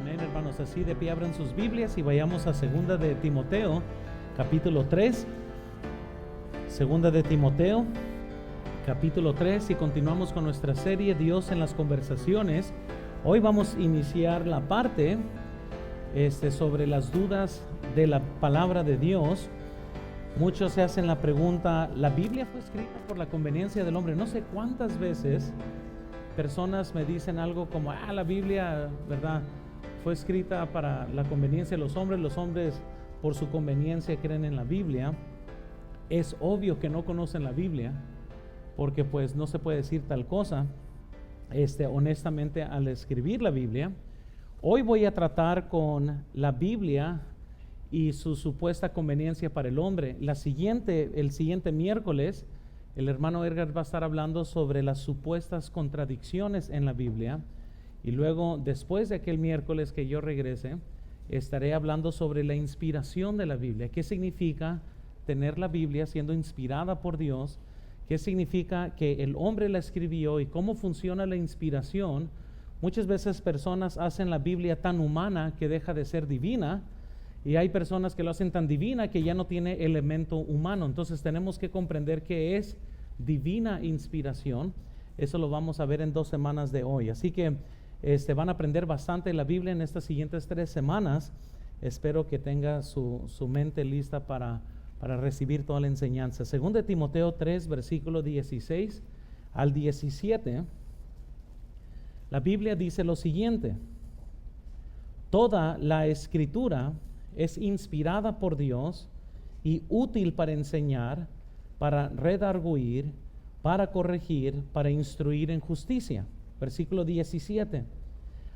Amén, hermanos. Así de pie abran sus Biblias y vayamos a segunda de Timoteo, capítulo 3. Segunda de Timoteo, capítulo 3, y continuamos con nuestra serie Dios en las conversaciones. Hoy vamos a iniciar la parte sobre las dudas de la palabra de Dios. Muchos se hacen la pregunta, ¿la Biblia fue escrita por la conveniencia del hombre? No sé cuántas veces personas me dicen algo como, la Biblia, ¿verdad?, fue escrita para la conveniencia de los hombres por su conveniencia creen en la Biblia. Es obvio que no conocen la Biblia, porque pues no se puede decir tal cosa, honestamente, al escribir la Biblia. Hoy voy a tratar con la Biblia y su supuesta conveniencia para el hombre. El siguiente miércoles, el hermano Edgar va a estar hablando sobre las supuestas contradicciones en la Biblia. Y luego, después de aquel miércoles que yo regrese, estaré hablando sobre la inspiración de la Biblia. ¿Qué significa tener la Biblia siendo inspirada por Dios? ¿Qué significa que el hombre la escribió y cómo funciona la inspiración? Muchas veces personas hacen la Biblia tan humana que deja de ser divina, y hay personas que lo hacen tan divina que ya no tiene elemento humano. Entonces tenemos que comprender qué es divina inspiración. Eso lo vamos a ver en 2 semanas de hoy. Así que van a aprender bastante la Biblia en estas siguientes 3 semanas. Espero que tenga su mente lista para recibir toda la enseñanza. Según de Timoteo 3, versículo 16 al 17, la Biblia dice lo siguiente: toda la escritura es inspirada por Dios y útil para enseñar, para redarguir, para corregir, para instruir en justicia. Versículo 17,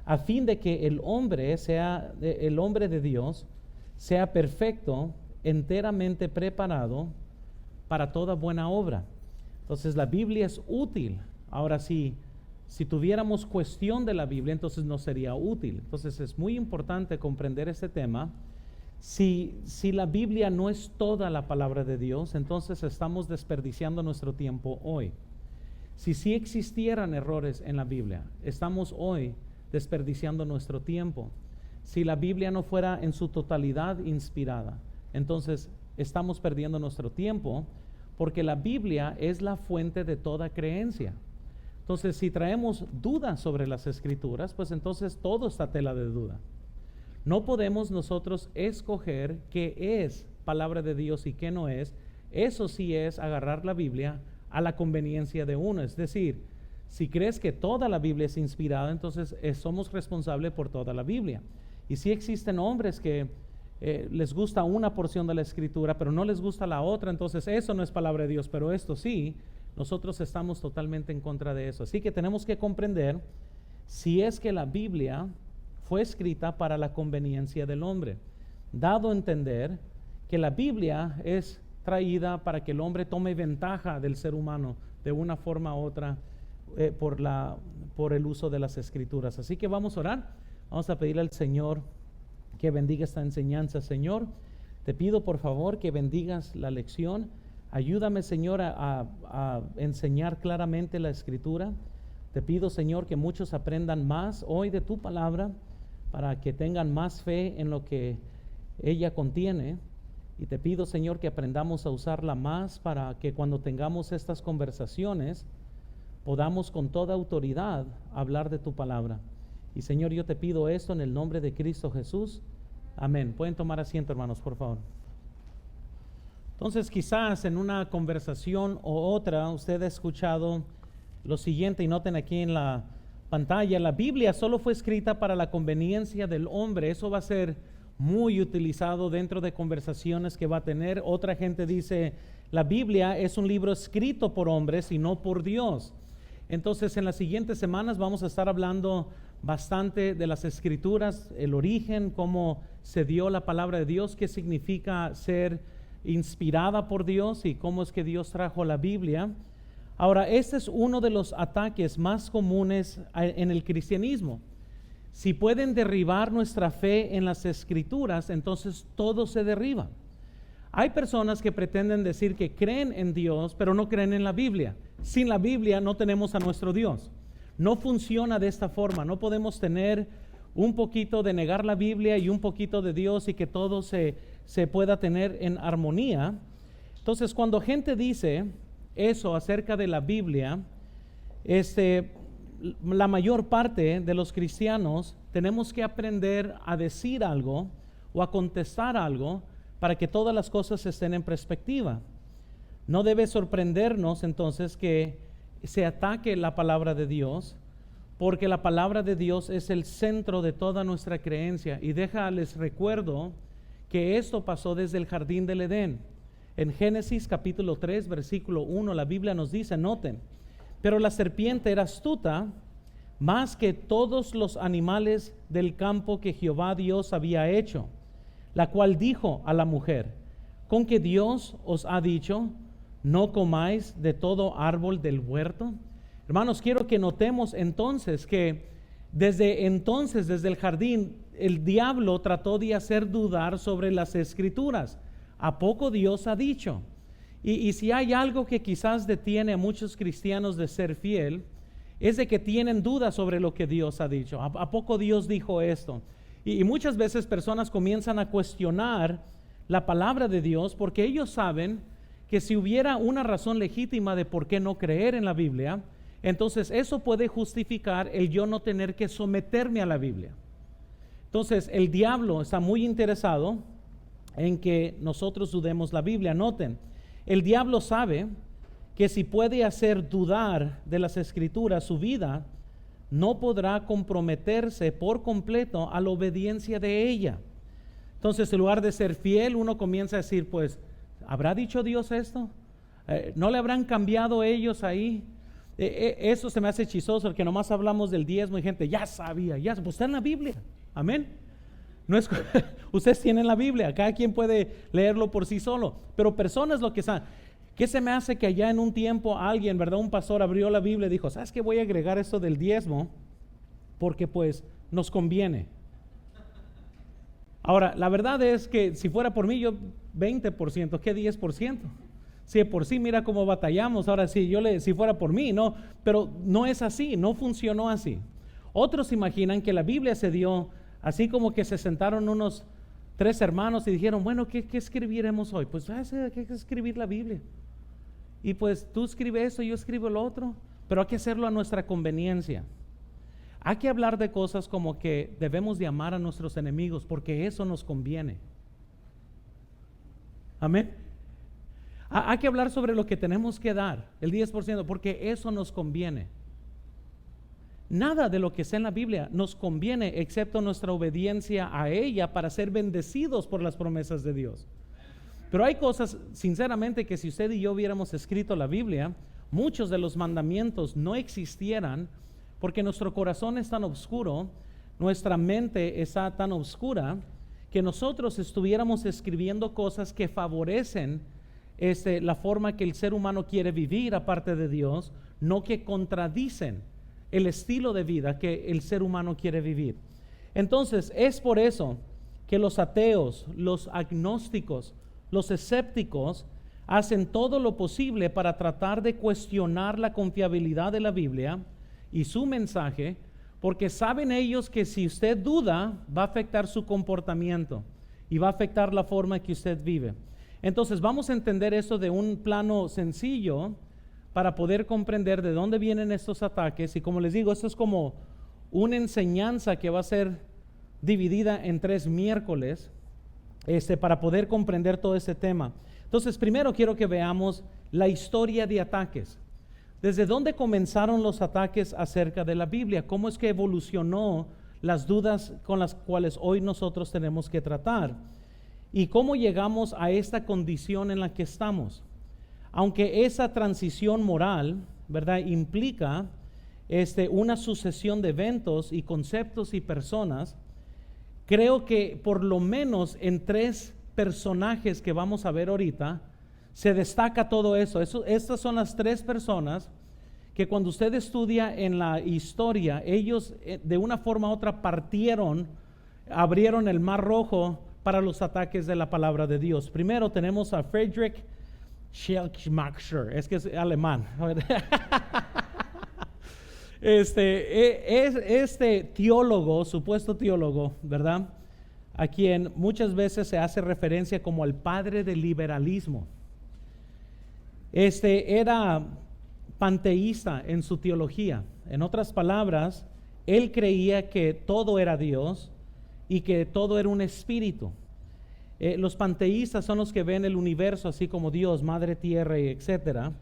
a fin de que el hombre de Dios sea perfecto, enteramente preparado para toda buena obra. Entonces la Biblia es útil. Ahora si tuviéramos cuestión de la Biblia, entonces no sería útil. Entonces es muy importante comprender este tema. Si la Biblia no es toda la palabra de Dios, entonces estamos desperdiciando nuestro tiempo hoy. Si sí existieran errores en la Biblia, estamos hoy desperdiciando nuestro tiempo. Si la Biblia no fuera en su totalidad inspirada, entonces estamos perdiendo nuestro tiempo, porque la Biblia es la fuente de toda creencia. Entonces, si traemos dudas sobre las Escrituras, pues entonces todo está tela de duda. No podemos nosotros escoger qué es palabra de Dios y qué no es. Eso sí es agarrar la Biblia a la conveniencia de uno. Es decir, si crees que toda la Biblia es inspirada, entonces somos responsables por toda la Biblia. Y si existen hombres que les gusta una porción de la Escritura, pero no les gusta la otra, entonces eso no es palabra de Dios, pero esto sí, nosotros estamos totalmente en contra de eso. Así que tenemos que comprender si es que la Biblia fue escrita para la conveniencia del hombre, dado a entender que la Biblia es traída para que el hombre tome ventaja del ser humano de una forma u otra por el uso de las Escrituras. Así que vamos a orar, vamos a pedirle al Señor que bendiga esta enseñanza. Señor, te pido por favor que bendigas la lección. Ayúdame, Señor, a enseñar claramente la Escritura. Te pido, Señor, que muchos aprendan más hoy de tu palabra, para que tengan más fe en lo que ella contiene. Y te pido, Señor, que aprendamos a usarla más para que cuando tengamos estas conversaciones podamos con toda autoridad hablar de tu palabra. Y Señor, yo te pido esto en el nombre de Cristo Jesús. Amén. Pueden tomar asiento, hermanos, por favor. Entonces, quizás en una conversación u otra usted ha escuchado lo siguiente, y noten aquí en la pantalla: la Biblia solo fue escrita para la conveniencia del hombre. Eso va a ser muy utilizado dentro de conversaciones que va a tener. Otra gente dice, la Biblia es un libro escrito por hombres y no por Dios. Entonces, en las siguientes semanas vamos a estar hablando bastante de las Escrituras, el origen, cómo se dio la palabra de Dios, qué significa ser inspirada por Dios y cómo es que Dios trajo la Biblia. Ahora, este es uno de los ataques más comunes en el cristianismo. Si pueden derribar nuestra fe en las Escrituras, entonces todo se derriba. Hay personas que pretenden decir que creen en Dios, pero no creen en la Biblia. Sin la Biblia no tenemos a nuestro Dios. No funciona de esta forma. No podemos tener un poquito de negar la Biblia y un poquito de Dios y que todo se pueda tener en armonía. Entonces, cuando gente dice eso acerca de la Biblia, la mayor parte de los cristianos tenemos que aprender a decir algo o a contestar algo para que todas las cosas estén en perspectiva. No debe sorprendernos entonces que se ataque la palabra de Dios, porque la palabra de Dios es el centro de toda nuestra creencia. Y les recuerdo que esto pasó desde el jardín del Edén. En Génesis capítulo 3, versículo 1, la Biblia nos dice, noten, pero la serpiente era astuta más que todos los animales del campo que Jehová Dios había hecho, la cual dijo a la mujer, ¿con que Dios os ha dicho, no comáis de todo árbol del huerto? Hermanos, quiero que notemos entonces que desde el jardín, el diablo trató de hacer dudar sobre las escrituras. ¿A poco Dios ha dicho? Y si hay algo que quizás detiene a muchos cristianos de ser fiel, es de que tienen dudas sobre lo que Dios ha dicho. ¿A poco Dios dijo esto? Y muchas veces personas comienzan a cuestionar la palabra de Dios porque ellos saben que si hubiera una razón legítima de por qué no creer en la Biblia, entonces eso puede justificar el yo no tener que someterme a la Biblia. Entonces el diablo está muy interesado en que nosotros dudemos la Biblia. Noten, el diablo sabe que si puede hacer dudar de las escrituras su vida, no podrá comprometerse por completo a la obediencia de ella. Entonces, en lugar de ser fiel, uno comienza a decir, pues, ¿habrá dicho Dios esto? ¿No le habrán cambiado ellos ahí? Eso se me hace chistoso, porque nomás hablamos del diezmo y gente, ya sabía, pues está en la Biblia. Amén. No es, ustedes tienen la Biblia, cada quien puede leerlo por sí solo, pero personas lo que saben. ¿Qué se me hace que allá en un tiempo alguien, verdad, un pastor abrió la Biblia y dijo, ¿sabes qué? Voy a agregar esto del diezmo porque pues nos conviene. Ahora, la verdad es que si fuera por mí, yo 20%, ¿qué 10%? Si de por sí mira cómo batallamos, ahora sí, si fuera por mí, no, pero no es así, no funcionó así. Otros imaginan que la Biblia se dio así como que se sentaron unos 3 hermanos y dijeron, bueno, ¿qué escribiremos hoy? Pues hay que escribir la Biblia. Y pues tú escribes eso, yo escribo lo otro, pero hay que hacerlo a nuestra conveniencia. Hay que hablar de cosas como que debemos de amar a nuestros enemigos porque eso nos conviene. Amén. Hay que hablar sobre lo que tenemos que dar, el 10%, porque eso nos conviene. Nada de lo que está en la Biblia nos conviene excepto nuestra obediencia a ella para ser bendecidos por las promesas de Dios. Pero hay cosas, sinceramente, que si usted y yo hubiéramos escrito la Biblia, muchos de los mandamientos no existieran porque nuestro corazón es tan oscuro, nuestra mente está tan oscura, que nosotros estuviéramos escribiendo cosas que favorecen la forma que el ser humano quiere vivir aparte de Dios, no que contradicen el estilo de vida que el ser humano quiere vivir. Entonces, es por eso que los ateos, los agnósticos, los escépticos hacen todo lo posible para tratar de cuestionar la confiabilidad de la Biblia y su mensaje, porque saben ellos que si usted duda, va a afectar su comportamiento y va a afectar la forma en que usted vive. Entonces, vamos a entender esto de un plano sencillo para poder comprender de dónde vienen estos ataques. Y como les digo, esto es como una enseñanza que va a ser dividida en 3 miércoles para poder comprender todo este tema. Entonces, primero quiero que veamos la historia de ataques. ¿Desde dónde comenzaron los ataques acerca de la Biblia? ¿Cómo es que evolucionó las dudas con las cuales hoy nosotros tenemos que tratar? ¿Y cómo llegamos a esta condición en la que estamos? Aunque esa transición moral, ¿verdad?, implica una sucesión de eventos y conceptos y personas, creo que por lo menos en 3 personajes que vamos a ver ahorita, se destaca todo eso. Estas son las 3 personas que cuando usted estudia en la historia, ellos de una forma u otra abrieron el Mar Rojo para los ataques de la palabra de Dios. Primero tenemos a Friedrich Schleiermacher, es que es alemán. Este teólogo, supuesto teólogo, ¿verdad? A quien muchas veces se hace referencia como el padre del liberalismo. Era panteísta en su teología. En otras palabras, él creía que todo era Dios y que todo era un espíritu. Los panteístas son los que ven el universo así como Dios, madre tierra y etcétera.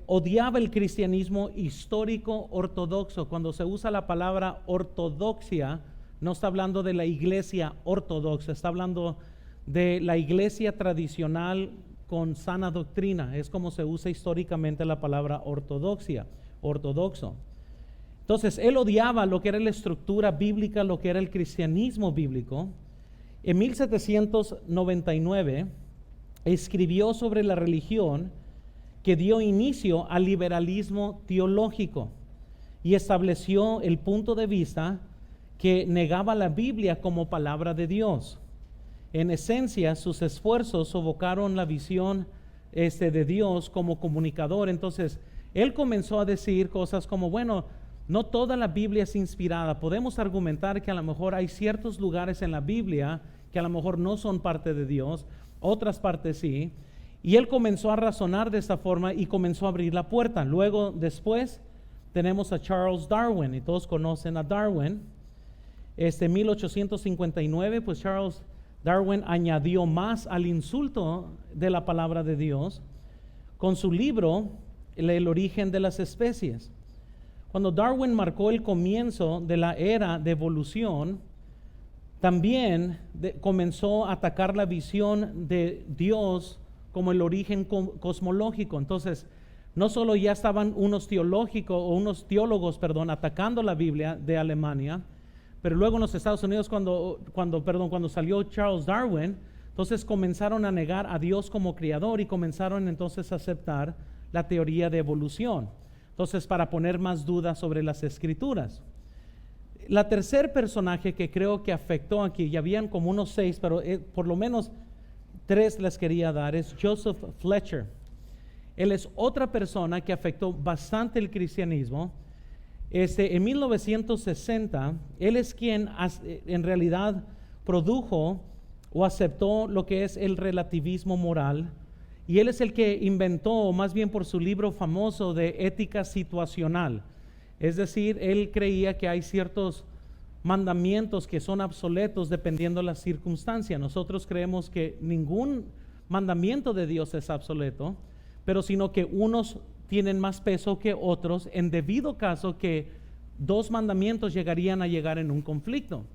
Odiaba el cristianismo histórico ortodoxo. Cuando se usa la palabra ortodoxia, no está hablando de la iglesia ortodoxa, está hablando de la iglesia tradicional con sana doctrina. Es como se usa históricamente la palabra ortodoxia, ortodoxo. Entonces, él odiaba lo que era la estructura bíblica, lo que era el cristianismo bíblico. En 1799 escribió sobre la religión que dio inicio al liberalismo teológico y estableció el punto de vista que negaba la Biblia como palabra de Dios. En esencia, sus esfuerzos sofocaron la visión de Dios como comunicador. Entonces, él comenzó a decir cosas como, bueno, no toda la Biblia es inspirada. Podemos argumentar que a lo mejor hay ciertos lugares en la Biblia que a lo mejor no son parte de Dios, otras partes sí. Y él comenzó a razonar de esta forma y comenzó a abrir la puerta. Luego, después, tenemos a Charles Darwin, y todos conocen a Darwin. 1859, pues Charles Darwin añadió más al insulto de la palabra de Dios con su libro, El origen de las especies. Cuando Darwin marcó el comienzo de la era de evolución, también comenzó a atacar la visión de Dios como el origen cosmológico. Entonces, no solo ya estaban unos teólogos atacando la Biblia de Alemania, pero luego en los Estados Unidos cuando salió Charles Darwin, entonces comenzaron a negar a Dios como creador y comenzaron entonces a aceptar la teoría de evolución. Entonces, para poner más dudas sobre las escrituras. La tercer personaje que creo que afectó aquí, ya habían como unos 6, pero por lo menos 3 les quería dar, es Joseph Fletcher. Él es otra persona que afectó bastante el cristianismo. En 1960, él es quien en realidad produjo o aceptó lo que es el relativismo moral, y él es el que inventó, más bien por su libro famoso de ética situacional. Es decir, él creía que hay ciertos mandamientos que son obsoletos dependiendo de la circunstancia. Nosotros creemos que ningún mandamiento de Dios es obsoleto, pero sino que unos tienen más peso que otros, en debido caso que 2 mandamientos llegarían a llegar en un conflicto.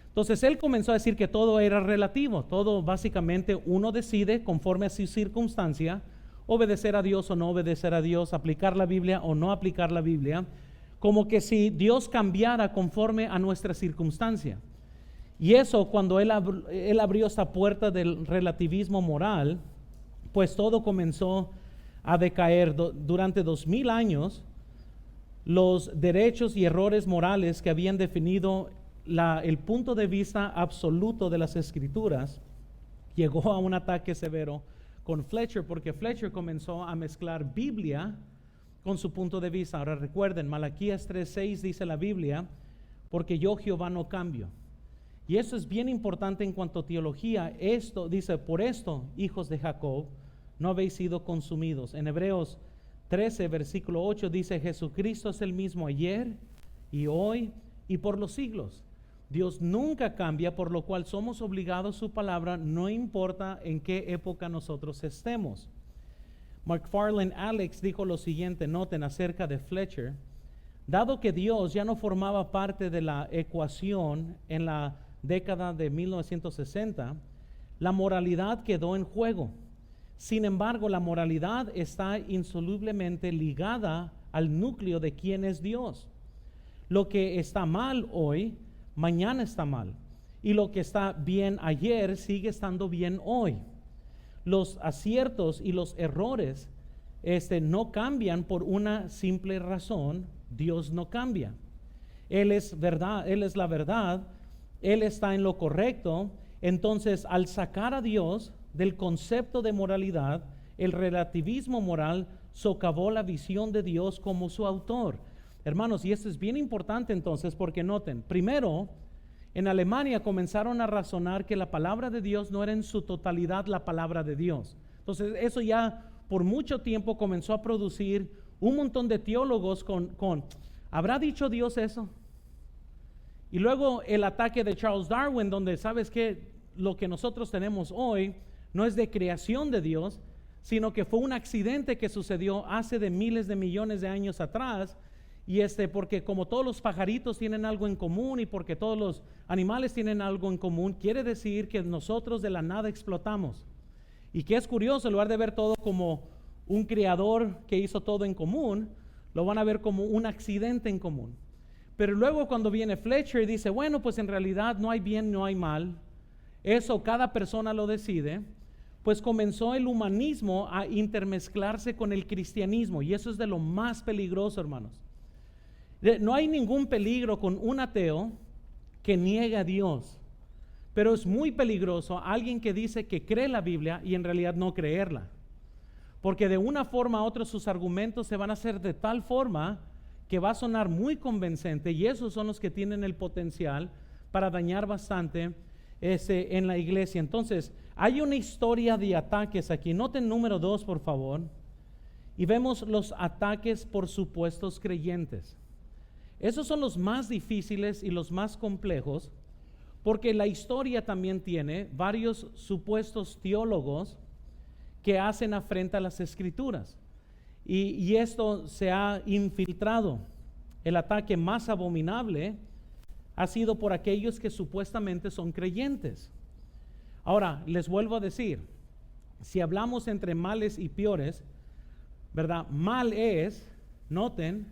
Entonces él comenzó a decir que todo era relativo, todo básicamente uno decide conforme a su circunstancia, obedecer a Dios o no obedecer a Dios, aplicar la Biblia o no aplicar la Biblia, como que si Dios cambiara conforme a nuestra circunstancia. Y eso, cuando él abrió esta puerta del relativismo moral, pues todo comenzó a decaer. Durante 2000 años, los derechos y errores morales que habían definido el punto de vista absoluto de las escrituras, llegó a un ataque severo con Fletcher, porque Fletcher comenzó a mezclar Biblia con su punto de vista. Ahora recuerden, Malaquías 3:6 dice la Biblia, porque yo Jehová no cambio. Y eso es bien importante en cuanto a teología. Esto dice, por esto, hijos de Jacob, no habéis sido consumidos. En Hebreos 13, versículo 8 dice, Jesucristo es el mismo ayer y hoy y por los siglos. Dios nunca cambia, por lo cual somos obligados a su palabra, no importa en qué época nosotros estemos. McFarland Alex dijo lo siguiente, noten acerca de Fletcher: dado que Dios ya no formaba parte de la ecuación en la década de 1960, la moralidad quedó en juego. Sin embargo, la moralidad está insolublemente ligada al núcleo de quién es Dios. Lo que está mal hoy, mañana está mal. Y lo que está bien ayer, sigue estando bien hoy. Los aciertos y los errores no cambian por una simple razón: Dios no cambia. Él es verdad, Él es la verdad, Él está en lo correcto. Entonces, al sacar a Dios del concepto de moralidad, el relativismo moral socavó la visión de Dios como su autor. Hermanos, y esto es bien importante entonces, porque noten, primero, en Alemania comenzaron a razonar que la palabra de Dios no era en su totalidad la palabra de Dios. Entonces eso ya por mucho tiempo comenzó a producir un montón de teólogos ¿habrá dicho Dios eso? Y luego el ataque de Charles Darwin, donde sabes que lo que nosotros tenemos hoy no es de creación de Dios, sino que fue un accidente que sucedió hace de miles de millones de años atrás. Y porque como todos los pajaritos tienen algo en común y porque todos los animales tienen algo en común, quiere decir que nosotros de la nada explotamos. Y que es curioso, en lugar de ver todo como un creador que hizo todo en común, lo van a ver como un accidente en común. Pero luego cuando viene Fletcher y dice, bueno, pues en realidad no hay bien, no hay mal, eso cada persona lo decide, pues comenzó el humanismo a intermezclarse con el cristianismo, y eso es de lo más peligroso, hermanos. No hay ningún peligro con un ateo que niega a Dios, pero es muy peligroso alguien que dice que cree la Biblia y en realidad no creerla, porque de una forma u otra sus argumentos se van a hacer de tal forma que va a sonar muy convincente, y esos son los que tienen el potencial para dañar bastante en la iglesia. Entonces hay una historia de ataques aquí. Noten número 2, por favor, y vemos los ataques por supuestos creyentes. Esos son los más difíciles y los más complejos, porque la historia también tiene varios supuestos teólogos que hacen afrenta a las escrituras, y esto se ha infiltrado. El ataque más abominable ha sido por aquellos que supuestamente son creyentes. Ahora, les vuelvo a decir, si hablamos entre males y peores, ¿verdad? Mal es, noten,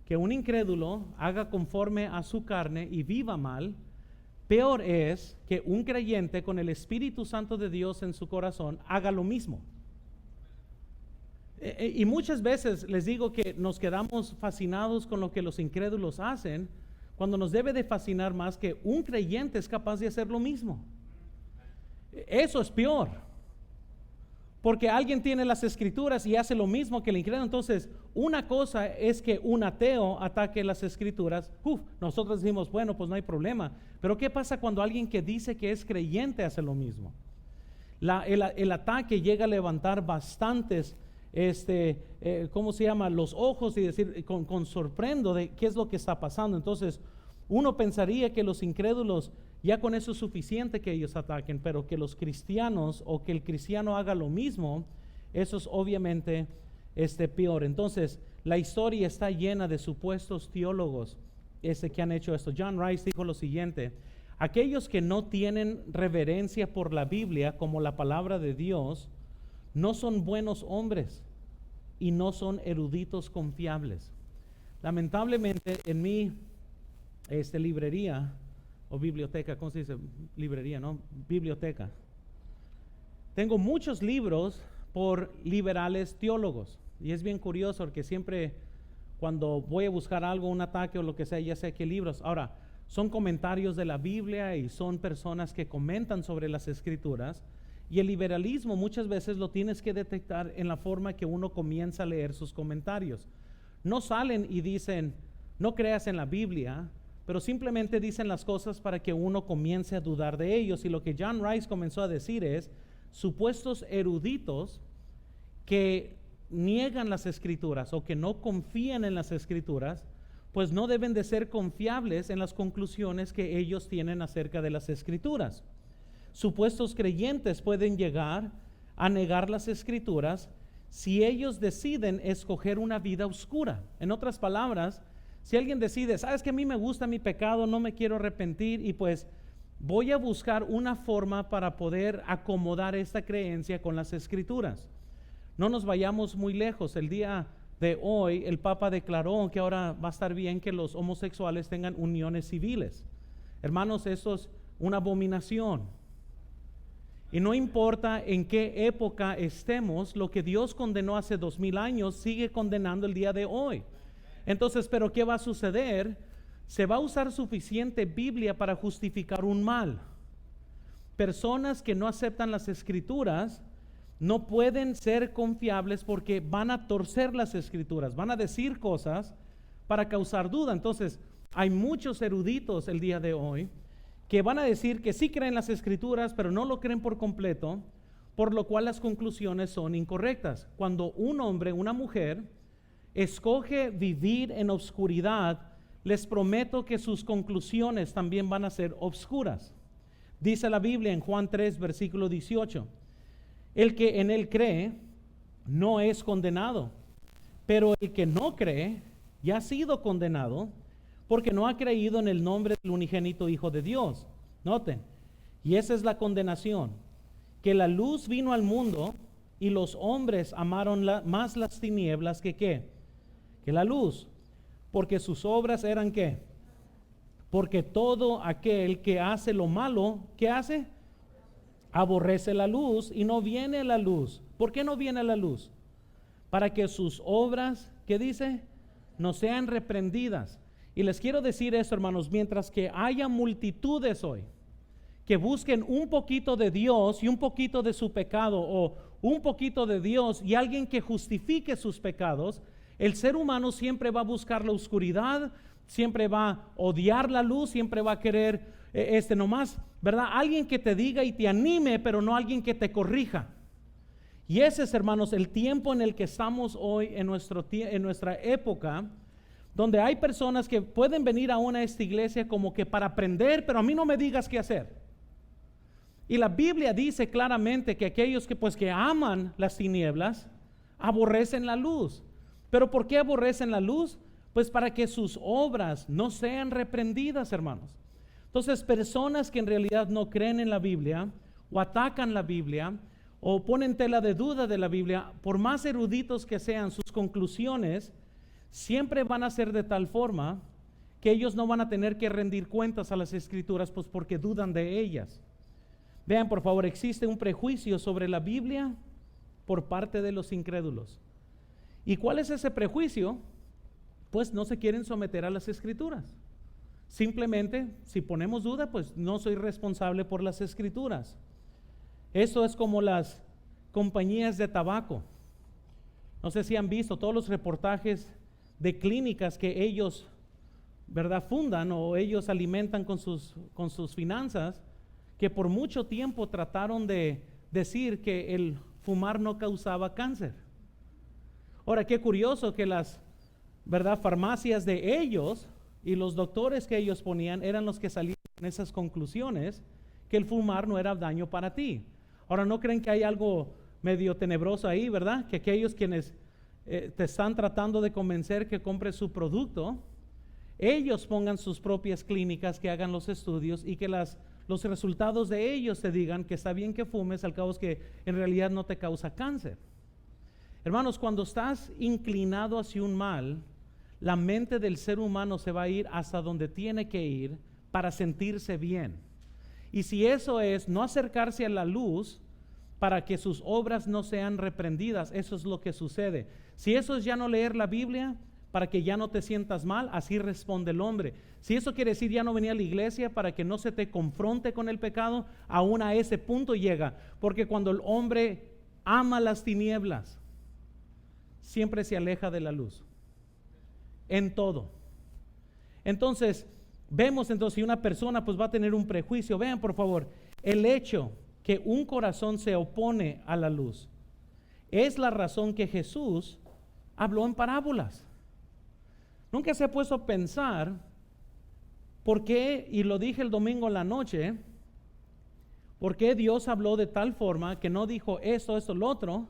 que un incrédulo haga conforme a su carne y viva mal. Peor es que un creyente con el Espíritu Santo de Dios en su corazón haga lo mismo. Y muchas veces les digo que nos quedamos fascinados con lo que los incrédulos hacen, cuando nos debe de fascinar más que un creyente es capaz de hacer lo mismo. Eso es peor, porque alguien tiene las escrituras y hace lo mismo que el incrédulo. Entonces, una cosa es que un ateo ataque las escrituras. Nosotros decimos, bueno, pues no hay problema. Pero ¿qué pasa cuando alguien que dice que es creyente hace lo mismo? El ataque llega a levantar bastantes, ¿cómo se llama? Los ojos, y decir, con sorprendo de qué es lo que está pasando. Entonces, uno pensaría que los incrédulos, ya con eso es suficiente que ellos ataquen, pero que los cristianos o que el cristiano haga lo mismo, eso es obviamente peor. Entonces, la historia está llena de supuestos teólogos que han hecho esto. John Rice dijo lo siguiente: aquellos que no tienen reverencia por la Biblia como la palabra de Dios, no son buenos hombres y no son eruditos confiables. Lamentablemente en mi librería o biblioteca, ¿cómo se dice? Librería, ¿no? Biblioteca. Tengo muchos libros por liberales teólogos, y es bien curioso porque siempre cuando voy a buscar algo, un ataque o lo que sea, ya sé qué libros. Ahora, son comentarios de la Biblia y son personas que comentan sobre las escrituras, y el liberalismo muchas veces lo tienes que detectar en la forma que uno comienza a leer sus comentarios. No salen y dicen, no creas en la Biblia, pero simplemente dicen las cosas para que uno comience a dudar de ellos. Y lo que John Rice comenzó a decir es, supuestos eruditos que niegan las escrituras o que no confían en las escrituras, pues no deben de ser confiables en las conclusiones que ellos tienen acerca de las escrituras. Supuestos creyentes pueden llegar a negar las escrituras si ellos deciden escoger una vida oscura. En otras palabras, si alguien decide, sabes que a mí me gusta mi pecado, no me quiero arrepentir, y pues voy a buscar una forma para poder acomodar esta creencia con las escrituras. No nos vayamos muy lejos. El día de hoy el Papa declaró que ahora va a estar bien que los homosexuales tengan uniones civiles. Hermanos, eso es una abominación. Y no importa en qué época estemos, lo que Dios condenó hace 2000 años sigue condenando el día de hoy. Entonces, ¿pero qué va a suceder? Se va a usar suficiente Biblia para justificar un mal. Personas que no aceptan las escrituras no pueden ser confiables porque van a torcer las escrituras, van a decir cosas para causar duda. Entonces, hay muchos eruditos el día de hoy que van a decir que sí creen las Escrituras, pero no lo creen por completo, por lo cual las conclusiones son incorrectas. Cuando un hombre, una mujer, escoge vivir en obscuridad, les prometo que sus conclusiones también van a ser obscuras. Dice la Biblia en Juan 3, versículo 18, el que en él cree no es condenado, pero el que no cree ya ha sido condenado porque no ha creído en el nombre del unigénito Hijo de Dios. Noten, y esa es la condenación, que la luz vino al mundo y los hombres amaron más las tinieblas que ¿qué? Que la luz, porque sus obras eran ¿qué? Porque todo aquel que hace lo malo, ¿qué hace? Aborrece la luz y no viene a la luz. ¿Por qué no viene a la luz? Para que sus obras, ¿qué dice? No sean reprendidas. Y les quiero decir esto, hermanos, mientras que haya multitudes hoy que busquen un poquito de Dios y un poquito de su pecado, o un poquito de Dios y alguien que justifique sus pecados, el ser humano siempre va a buscar la oscuridad, siempre va a odiar la luz, siempre va a querer nomás, ¿verdad? Alguien que te diga y te anime, pero no alguien que te corrija. Y ese es, hermanos, el tiempo en el que estamos hoy en nuestra época, donde hay personas que pueden venir a esta iglesia como que para aprender, pero a mí no me digas qué hacer. Y la Biblia dice claramente que aquellos que aman las tinieblas aborrecen la luz. ¿Pero por qué aborrecen la luz? Pues para que sus obras no sean reprendidas, hermanos. Entonces, personas que en realidad no creen en la Biblia o atacan la Biblia o ponen tela de duda de la Biblia, por más eruditos que sean, sus conclusiones siempre van a ser de tal forma que ellos no van a tener que rendir cuentas a las Escrituras, pues porque dudan de ellas. Vean, por favor, existe un prejuicio sobre la Biblia por parte de los incrédulos. ¿Y cuál es ese prejuicio? Pues no se quieren someter a las Escrituras. Simplemente, si ponemos duda, pues no soy responsable por las Escrituras. Eso es como las compañías de tabaco. No sé si han visto todos los reportajes de clínicas que ellos, ¿verdad?, fundan o ellos alimentan con sus finanzas, que por mucho tiempo trataron de decir que el fumar no causaba cáncer. Ahora, qué curioso que las, ¿verdad?, farmacias de ellos y los doctores que ellos ponían eran los que salían con esas conclusiones, que el fumar no era daño para ti. Ahora, ¿no creen que hay algo medio tenebroso ahí, verdad? Que aquellos quienes te están tratando de convencer que compres su producto, ellos pongan sus propias clínicas, que hagan los estudios y que los resultados de ellos te digan que está bien que fumes, al cabo es que en realidad no te causa cáncer. Hermanos, cuando estás inclinado hacia un mal, la mente del ser humano se va a ir hasta donde tiene que ir para sentirse bien. Y si eso es no acercarse a la luz para que sus obras no sean reprendidas, eso es lo que sucede. Si eso es ya no leer la Biblia para que ya no te sientas mal, así responde el hombre. Si eso quiere decir ya no venir a la iglesia para que no se te confronte con el pecado, aún a ese punto llega. Porque cuando el hombre ama las tinieblas, siempre se aleja de la luz. En todo. Entonces, vemos si una persona pues va a tener un prejuicio. Vean, por favor, el hecho que un corazón se opone a la luz es la razón que Jesús habló en parábolas. Nunca se ha puesto a pensar por qué, y lo dije el domingo en la noche, por qué Dios habló de tal forma que no dijo esto, lo otro.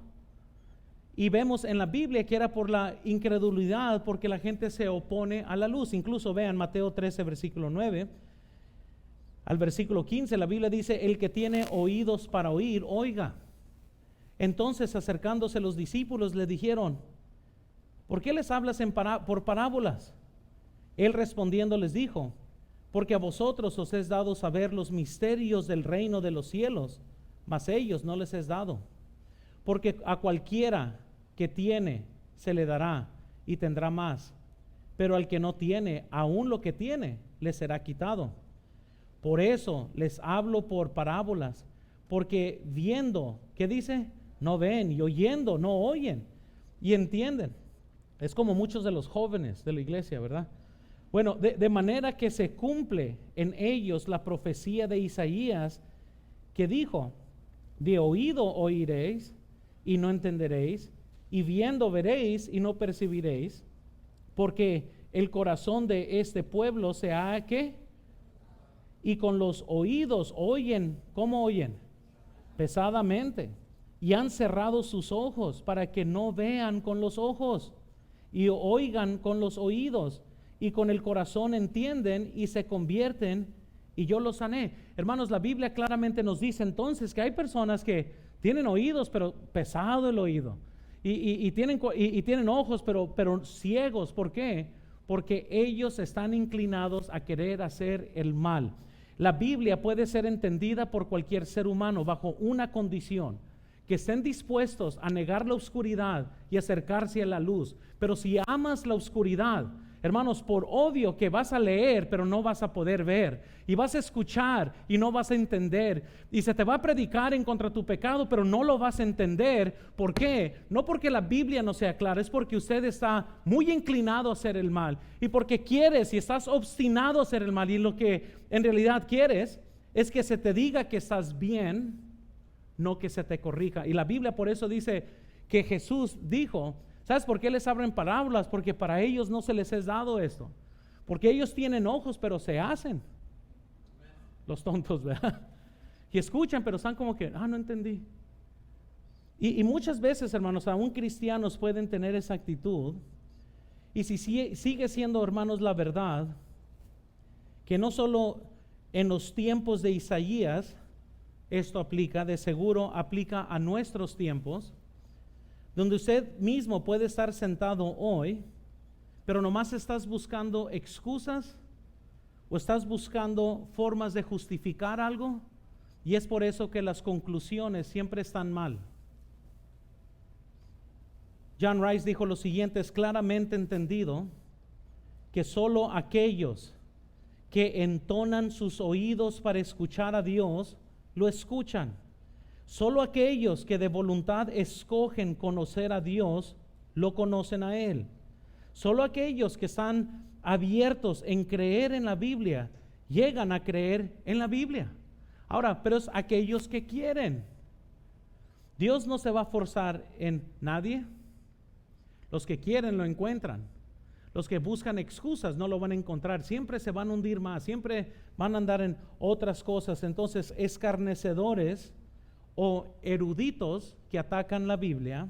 Y vemos en la Biblia que era por la incredulidad, porque la gente se opone a la luz. Incluso vean Mateo 13, versículo 9 al versículo 15, la Biblia dice: el que tiene oídos para oír, oiga. Entonces, acercándose los discípulos, le dijeron: ¿por qué les hablas por parábolas? Él respondiendo les dijo: porque a vosotros os es dado saber los misterios del reino de los cielos, mas a ellos no les es dado. Porque a cualquiera que tiene se le dará y tendrá más, pero al que no tiene, aún lo que tiene le será quitado. Por eso les hablo por parábolas, porque viendo, ¿qué dice? No ven, y oyendo, no oyen, y entienden. Es como muchos de los jóvenes de la iglesia, ¿verdad? Bueno, de manera que se cumple en ellos la profecía de Isaías que dijo: de oído oiréis y no entenderéis, y viendo veréis y no percibiréis, porque el corazón de este pueblo se ha, ¿qué? Y con los oídos oyen. ¿Cómo oyen? Pesadamente. Y han cerrado sus ojos para que no vean con los ojos y oigan con los oídos, y con el corazón entienden y se convierten, y yo los sané. Hermanos, la Biblia claramente nos dice entonces que hay personas que tienen oídos, pero pesado el oído, y tienen ojos, pero ciegos. ¿Por qué? Porque ellos están inclinados a querer hacer el mal. La Biblia puede ser entendida por cualquier ser humano bajo una condición: que estén dispuestos a negar la oscuridad y acercarse a la luz. Pero si amas la oscuridad, hermanos, por obvio que vas a leer, pero no vas a poder ver, y vas a escuchar y no vas a entender, y se te va a predicar en contra de tu pecado, pero no lo vas a entender. ¿Por qué? No porque la Biblia no sea clara, es porque usted está muy inclinado a hacer el mal, y porque quieres y estás obstinado a hacer el mal, y lo que en realidad quieres es que se te diga que estás bien, no que se te corrija. Y la Biblia por eso dice que Jesús dijo, ¿sabes por qué les hablan parábolas? Porque para ellos no se les es dado esto, porque ellos tienen ojos pero se hacen los tontos, ¿verdad? Y escuchan pero están como que, no entendí. Y muchas veces, hermanos, aún cristianos pueden tener esa actitud. Y si sigue siendo, hermanos, la verdad que no solo en los tiempos de Isaías esto aplica, de seguro aplica a nuestros tiempos, donde usted mismo puede estar sentado hoy, pero nomás estás buscando excusas o estás buscando formas de justificar algo, y es por eso que las conclusiones siempre están mal. John Rice dijo lo siguiente: es claramente entendido que solo aquellos que entonan sus oídos para escuchar a Dios lo escuchan. Solo aquellos que de voluntad escogen conocer a Dios lo conocen a Él. Solo aquellos que están abiertos en creer en la Biblia llegan a creer en la Biblia. Ahora, pero es aquellos que quieren. Dios no se va a forzar en nadie. Los que quieren lo encuentran. Los que buscan excusas no lo van a encontrar. Siempre se van a hundir más, siempre van a andar en otras cosas. Entonces, escarnecedores o eruditos que atacan la Biblia,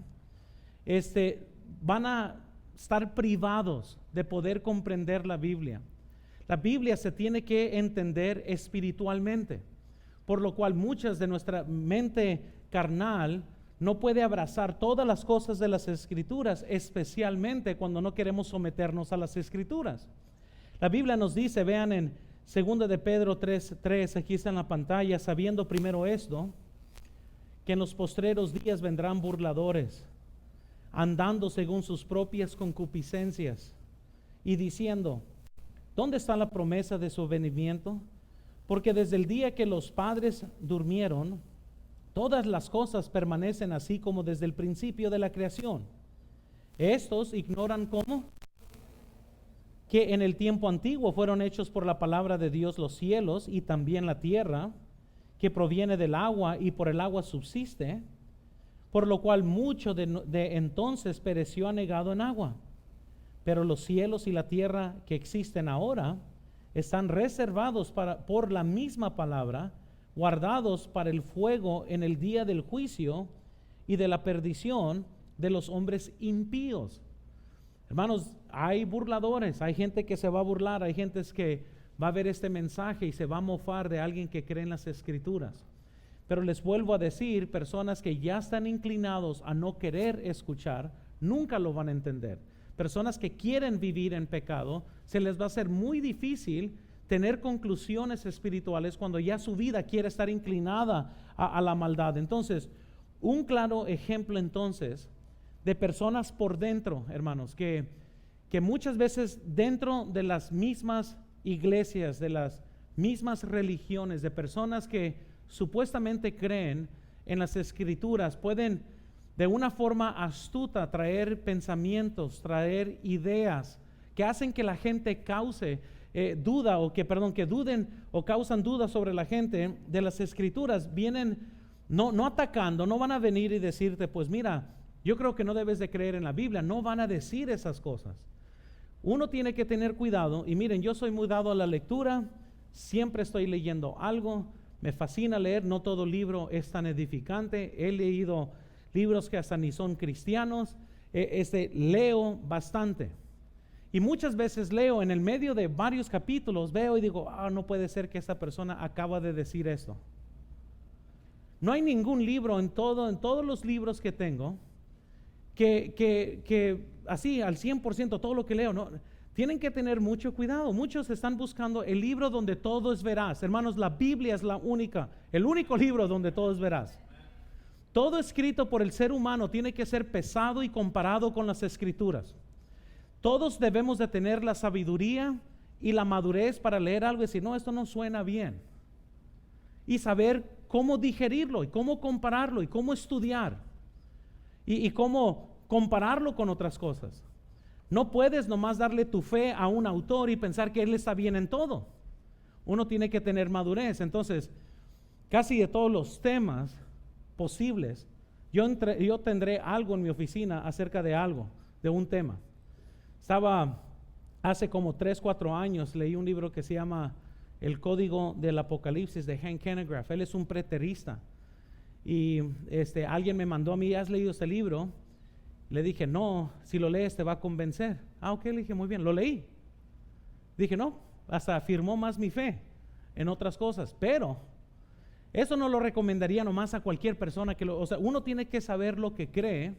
van a estar privados de poder comprender la Biblia. La Biblia se tiene que entender espiritualmente, por lo cual muchas de nuestra mente carnal no puede abrazar todas las cosas de las Escrituras, especialmente cuando no queremos someternos a las Escrituras. La Biblia nos dice, vean en 2 de Pedro 3:3, aquí está en la pantalla: sabiendo primero esto, que en los postreros días vendrán burladores, andando según sus propias concupiscencias, y diciendo, ¿dónde está la promesa de su venimiento? Porque desde el día que los padres durmieron, todas las cosas permanecen así como desde el principio de la creación. Estos ignoran cómo que en el tiempo antiguo fueron hechos por la palabra de Dios los cielos y también la tierra, que proviene del agua y por el agua subsiste, por lo cual mucho de entonces pereció anegado en agua. Pero los cielos y la tierra que existen ahora están reservados por la misma palabra, guardados para el fuego en el día del juicio y de la perdición de los hombres impíos. Hermanos, hay burladores, hay gente que se va a burlar, hay gente que va a ver este mensaje y se va a mofar de alguien que cree en las Escrituras. Pero les vuelvo a decir, personas que ya están inclinados a no querer escuchar, nunca lo van a entender. Personas que quieren vivir en pecado, se les va a hacer muy difícil tener conclusiones espirituales cuando ya su vida quiere estar inclinada a la maldad. Entonces, un claro ejemplo entonces de personas por dentro, hermanos, que muchas veces dentro de las mismas iglesias, de las mismas religiones, de personas que supuestamente creen en las Escrituras, pueden de una forma astuta traer pensamientos, traer ideas que hacen que la gente cause duda que duden o causan dudas sobre la gente de las Escrituras. Vienen no atacando, no van a venir y decirte, pues mira, yo creo que no debes de creer en la Biblia. No van a decir esas cosas. Uno tiene que tener cuidado. Y miren, yo soy muy dado a la lectura, siempre estoy leyendo algo, me fascina leer. No todo libro es tan edificante. He leído libros que hasta ni son cristianos. Leo bastante. Y muchas veces leo en el medio de varios capítulos, veo y digo, no puede ser que esta persona acaba de decir esto. No hay ningún libro en todos los libros que tengo que así al 100% todo lo que leo, no. Tienen que tener mucho cuidado. Muchos están buscando el libro donde todo es veraz. Hermanos, la Biblia es el único libro donde todo es veraz. Todo escrito por el ser humano tiene que ser pesado y comparado con las Escrituras. Todos debemos de tener la sabiduría y la madurez para leer algo y decir, no, esto no suena bien. Y saber cómo digerirlo y cómo compararlo y cómo estudiar y cómo compararlo con otras cosas. No puedes nomás darle tu fe a un autor y pensar que él está bien en todo. Uno tiene que tener madurez. Entonces, casi de todos los temas posibles, yo tendré algo en mi oficina acerca de algo, de un tema. Hace como 3-4 años, leí un libro que se llama El Código del Apocalipsis de Hank Hanegraaff. Él es un preterista. Y alguien me mandó a mí, ¿has leído este libro? Le dije, no, si lo lees te va a convencer. Ok, le dije, muy bien, lo leí. Dije, no, hasta afirmó más mi fe en otras cosas, pero eso no lo recomendaría nomás a cualquier persona uno tiene que saber lo que cree.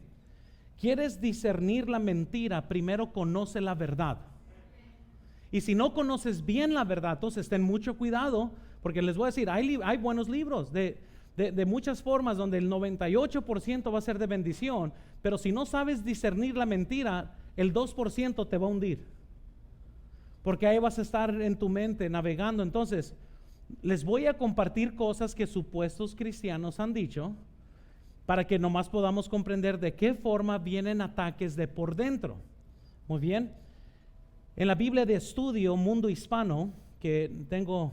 ¿Quieres discernir la mentira? Primero conoce la verdad. Y si no conoces bien la verdad, entonces ten mucho cuidado, porque les voy a decir, hay buenos libros de muchas formas donde el 98% va a ser de bendición, pero si no sabes discernir la mentira, el 2% te va a hundir, porque ahí vas a estar en tu mente navegando. Entonces, les voy a compartir cosas que supuestos cristianos han dicho, para que nomás podamos comprender de qué forma vienen ataques de por dentro. Muy bien. En la Biblia de estudio Mundo Hispano, que tengo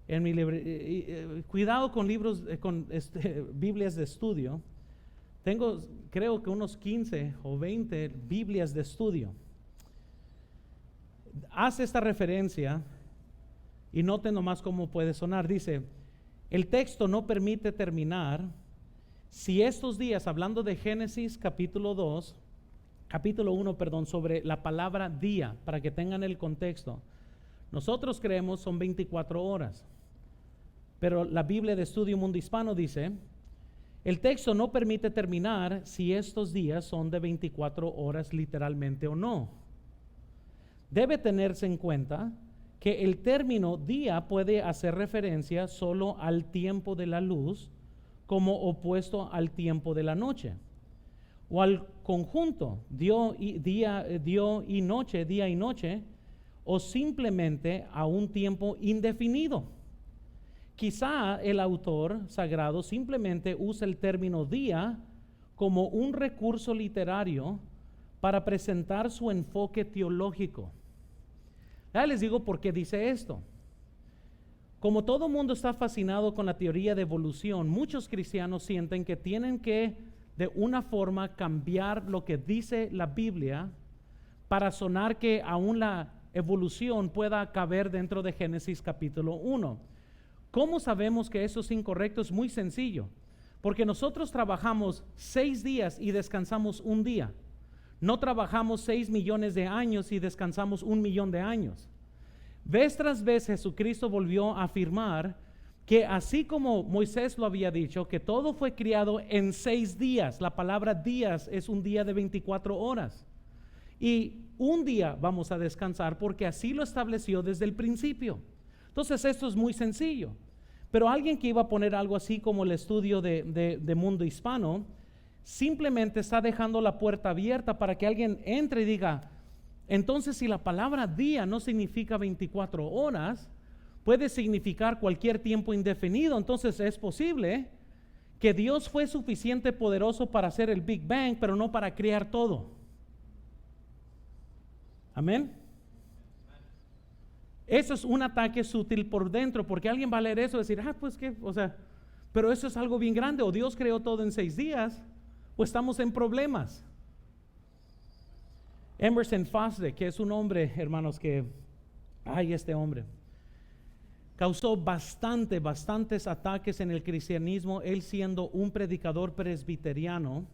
en mi libro, cuidado con libros, Biblias de estudio. Tengo, creo que unos 15 o 20 Biblias de estudio. Hace esta referencia y noten nomás cómo puede sonar. Dice, el texto no permite terminar si estos días, hablando de Génesis capítulo 1, sobre la palabra día, para que tengan el contexto. Nosotros creemos son 24 horas, pero la Biblia de Estudio Mundo Hispano dice, el texto no permite terminar si estos días son de 24 horas literalmente o no. Debe tenerse en cuenta que el término día puede hacer referencia solo al tiempo de la luz, como opuesto al tiempo de la noche, o al conjunto día y noche, o simplemente a un tiempo indefinido. Quizá el autor sagrado simplemente usa el término día como un recurso literario para presentar su enfoque teológico. Ya les digo por qué dice esto. Como todo mundo está fascinado con la teoría de evolución, muchos cristianos sienten que tienen que de una forma cambiar lo que dice la Biblia para sonar que aún la evolución pueda caber dentro de Génesis capítulo 1. ¿Cómo sabemos que eso es incorrecto? Es muy sencillo, porque nosotros trabajamos 6 días y descansamos un día. No trabajamos 6 millones de años y descansamos 1 millón de años. Vez tras vez Jesucristo volvió a afirmar que así como Moisés lo había dicho, que todo fue criado en 6 días. La palabra días es un día de 24 horas. Y un día vamos a descansar porque así lo estableció desde el principio. Entonces esto es muy sencillo. Pero alguien que iba a poner algo así como el estudio de Mundo Hispano, simplemente está dejando la puerta abierta para que alguien entre y diga, entonces si la palabra día no significa 24 horas, puede significar cualquier tiempo indefinido. Entonces es posible que Dios fue suficiente poderoso para hacer el Big Bang, pero no para crear todo. Amén. Eso es un ataque sutil por dentro, porque alguien va a leer eso y decir, pues qué, o sea, pero eso es algo bien grande, o Dios creó todo en 6 días, o estamos en problemas. Emerson Fosdick, que es un hombre, hermanos, que, este hombre, causó bastantes ataques en el cristianismo, él siendo un predicador presbiteriano.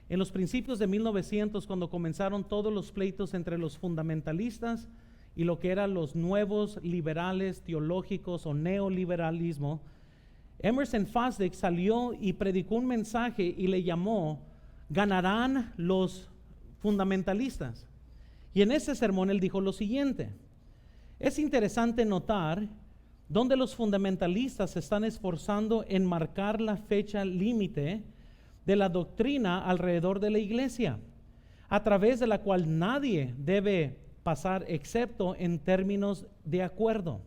En los principios de 1900, cuando comenzaron todos los pleitos entre los fundamentalistas y lo que eran los nuevos liberales teológicos o neoliberalismo, Emerson Fosdick salió y predicó un mensaje y le llamó "Ganarán los fundamentalistas". Y en ese sermón él dijo lo siguiente: es interesante notar donde los fundamentalistas se están esforzando en marcar la fecha límite de la doctrina alrededor de la iglesia, a través de la cual nadie debe pasar excepto en términos de acuerdo.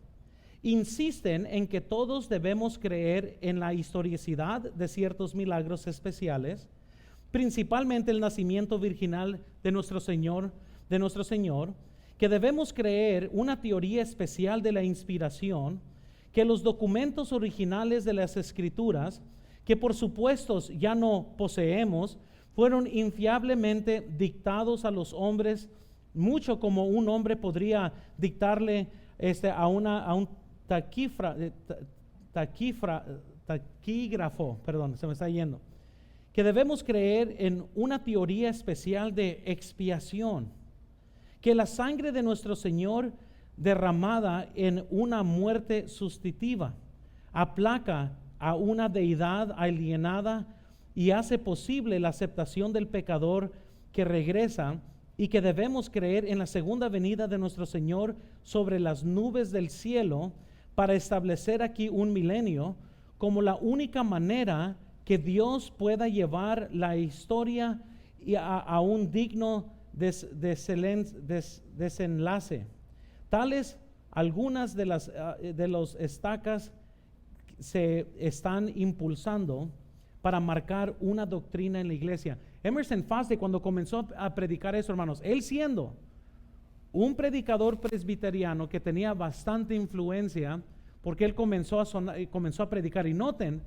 Insisten en que todos debemos creer en la historicidad de ciertos milagros especiales, principalmente el nacimiento virginal de nuestro Señor, que debemos creer una teoría especial de la inspiración, que los documentos originales de las Escrituras, que por supuesto ya no poseemos, fueron infiablemente dictados a los hombres, mucho como un hombre podría dictarle a un taquígrafo, se me está yendo, que debemos creer en una teoría especial de expiación, que la sangre de nuestro Señor derramada en una muerte sustitutiva aplaca a una deidad alienada y hace posible la aceptación del pecador que regresa, y que debemos creer en la segunda venida de nuestro Señor sobre las nubes del cielo para establecer aquí un milenio como la única manera que Dios pueda llevar la historia a un digno desenlace. Tales algunas de los estacas se están impulsando para marcar una doctrina en la iglesia. Emerson Fosdick, cuando comenzó a predicar eso, hermanos, él siendo un predicador presbiteriano que tenía bastante influencia, porque él comenzó a predicar, y noten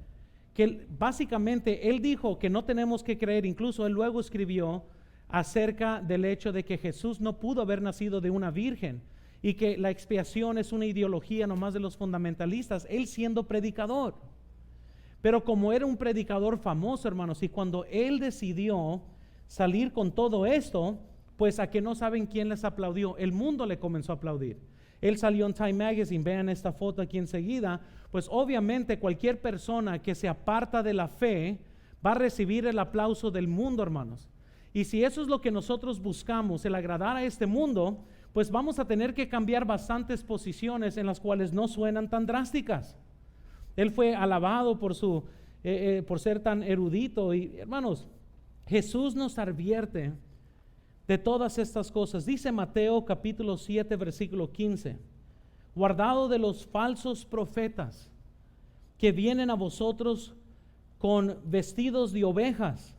que básicamente él dijo que no tenemos que creer, incluso él luego escribió acerca del hecho de que Jesús no pudo haber nacido de una virgen, y que la expiación es una ideología nomás de los fundamentalistas, él siendo predicador. Pero como era un predicador famoso, hermanos, y cuando él decidió salir con todo esto, pues a que no saben quién les aplaudió, el mundo le comenzó a aplaudir. Él salió en Time Magazine, vean esta foto aquí enseguida, pues obviamente cualquier persona que se aparta de la fe va a recibir el aplauso del mundo, hermanos. Y si eso es lo que nosotros buscamos, el agradar a este mundo, pues vamos a tener que cambiar bastantes posiciones en las cuales no suenan tan drásticas. Él fue alabado por ser tan erudito. Y hermanos, Jesús nos advierte de todas estas cosas. Dice Mateo capítulo 7 versículo 15: guardado de los falsos profetas que vienen a vosotros con vestidos de ovejas,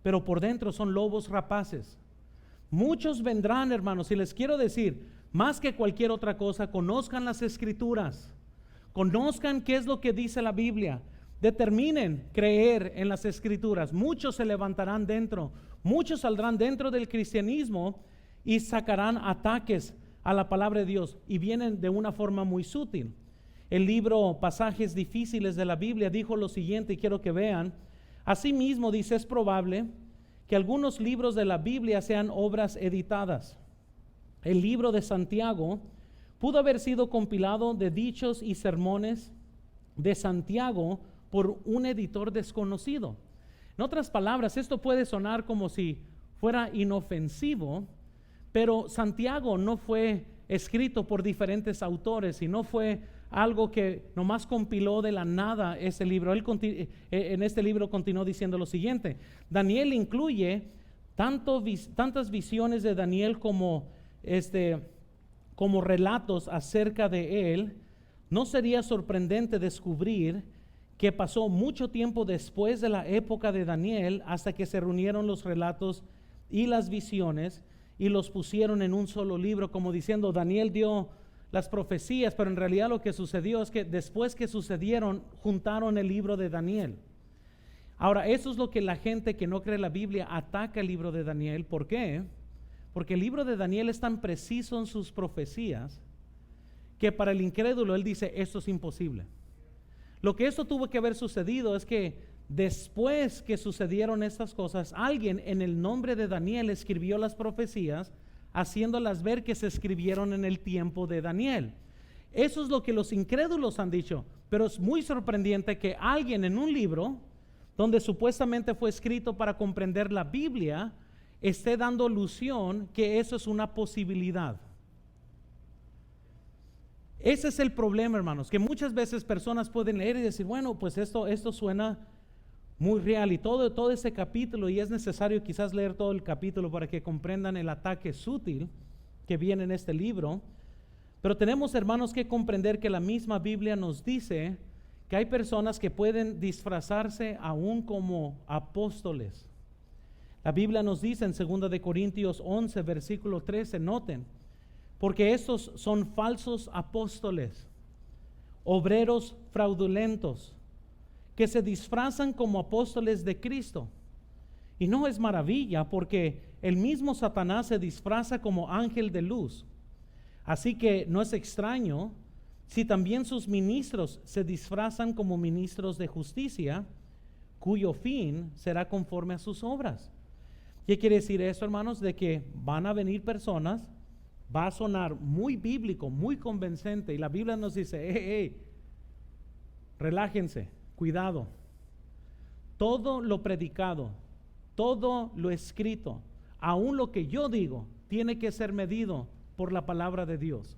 pero por dentro son lobos rapaces. Muchos vendrán, hermanos, y les quiero decir, más que cualquier otra cosa, conozcan las Escrituras. Conozcan qué es lo que dice la Biblia. Determinen creer en las Escrituras. Muchos se levantarán dentro. Muchos saldrán dentro del cristianismo y sacarán ataques a la palabra de Dios. Y vienen de una forma muy sutil. El libro Pasajes Difíciles de la Biblia dijo lo siguiente, y quiero que vean. Asimismo dice, es probable que algunos libros de la Biblia sean obras editadas. El libro de Santiago pudo haber sido compilado de dichos y sermones de Santiago por un editor desconocido. En otras palabras, esto puede sonar como si fuera inofensivo, pero Santiago no fue escrito por diferentes autores y no fue algo que nomás compiló de la nada ese libro. En este libro continuó diciendo lo siguiente: Daniel incluye tantas visiones de Daniel como relatos acerca de él. No sería sorprendente descubrir que pasó mucho tiempo después de la época de Daniel, hasta que se reunieron los relatos y las visiones y los pusieron en un solo libro, como diciendo, Daniel dio las profecías, pero en realidad lo que sucedió es que después que sucedieron, juntaron el libro de Daniel. Ahora, eso es lo que la gente que no cree la Biblia ataca el libro de Daniel. ¿Por qué? Porque el libro de Daniel es tan preciso en sus profecías que para el incrédulo él dice, esto es imposible. Lo que esto tuvo que haber sucedido es que después que sucedieron estas cosas, alguien en el nombre de Daniel escribió las profecías, haciéndolas ver que se escribieron en el tiempo de Daniel. Eso es lo que los incrédulos han dicho, pero es muy sorprendente que alguien en un libro, donde supuestamente fue escrito para comprender la Biblia, esté dando alusión que eso es una posibilidad. Ese es el problema, hermanos, que muchas veces personas pueden leer y decir, bueno, pues esto suena muy real y todo ese capítulo, y es necesario quizás leer todo el capítulo para que comprendan el ataque sutil que viene en este libro. Pero tenemos, hermanos, que comprender que la misma Biblia nos dice que hay personas que pueden disfrazarse aún como apóstoles. La Biblia nos dice en 2 de Corintios 11, versículo 13, noten, porque estos son falsos apóstoles, obreros fraudulentos, que se disfrazan como apóstoles de Cristo. Y no es maravilla, porque el mismo Satanás se disfraza como ángel de luz. Así que no es extraño si también sus ministros se disfrazan como ministros de justicia, cuyo fin será conforme a sus obras. ¿Qué quiere decir eso, hermanos? De que van a venir personas, va a sonar muy bíblico, muy convincente, y la Biblia nos dice, relájense, cuidado. Todo lo predicado, todo lo escrito, aún lo que yo digo, tiene que ser medido por la palabra de Dios.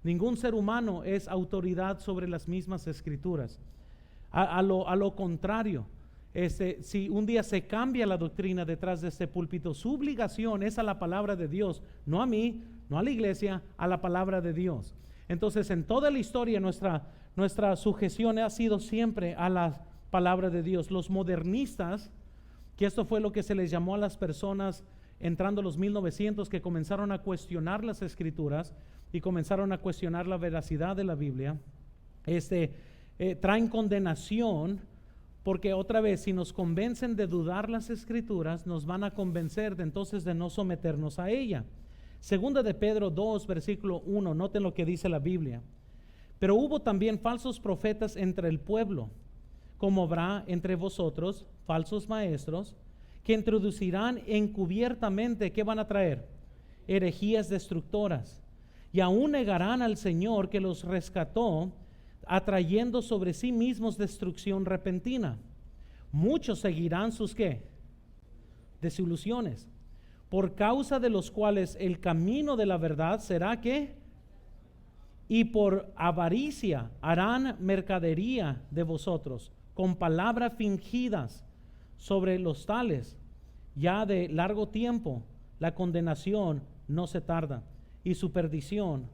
Ningún ser humano es autoridad sobre las mismas escrituras. A lo contrario, si un día se cambia la doctrina detrás de este púlpito, su obligación es a la palabra de Dios, no a mí, no a la iglesia, a la palabra de Dios. Entonces, en toda la historia nuestra sujeción ha sido siempre a la palabra de Dios. Los modernistas, que esto fue lo que se les llamó a las personas entrando los 1900, que comenzaron a cuestionar las escrituras y comenzaron a cuestionar la veracidad de la Biblia, traen condenación, porque otra vez, si nos convencen de dudar las escrituras, nos van a convencer de entonces de no someternos a ella. Segunda de Pedro 2, versículo 1, noten lo que dice la Biblia. Pero hubo también falsos profetas entre el pueblo, como habrá entre vosotros falsos maestros, que introducirán encubiertamente, ¿qué van a traer? Herejías destructoras, y aún negarán al Señor que los rescató, atrayendo sobre sí mismos destrucción repentina. Muchos seguirán sus ¿qué? Desilusiones, por causa de los cuales el camino de la verdad será ¿qué? Y por avaricia harán mercadería de vosotros, con palabras fingidas. Sobre los tales, ya de largo tiempo, la condenación no se tarda y su perdición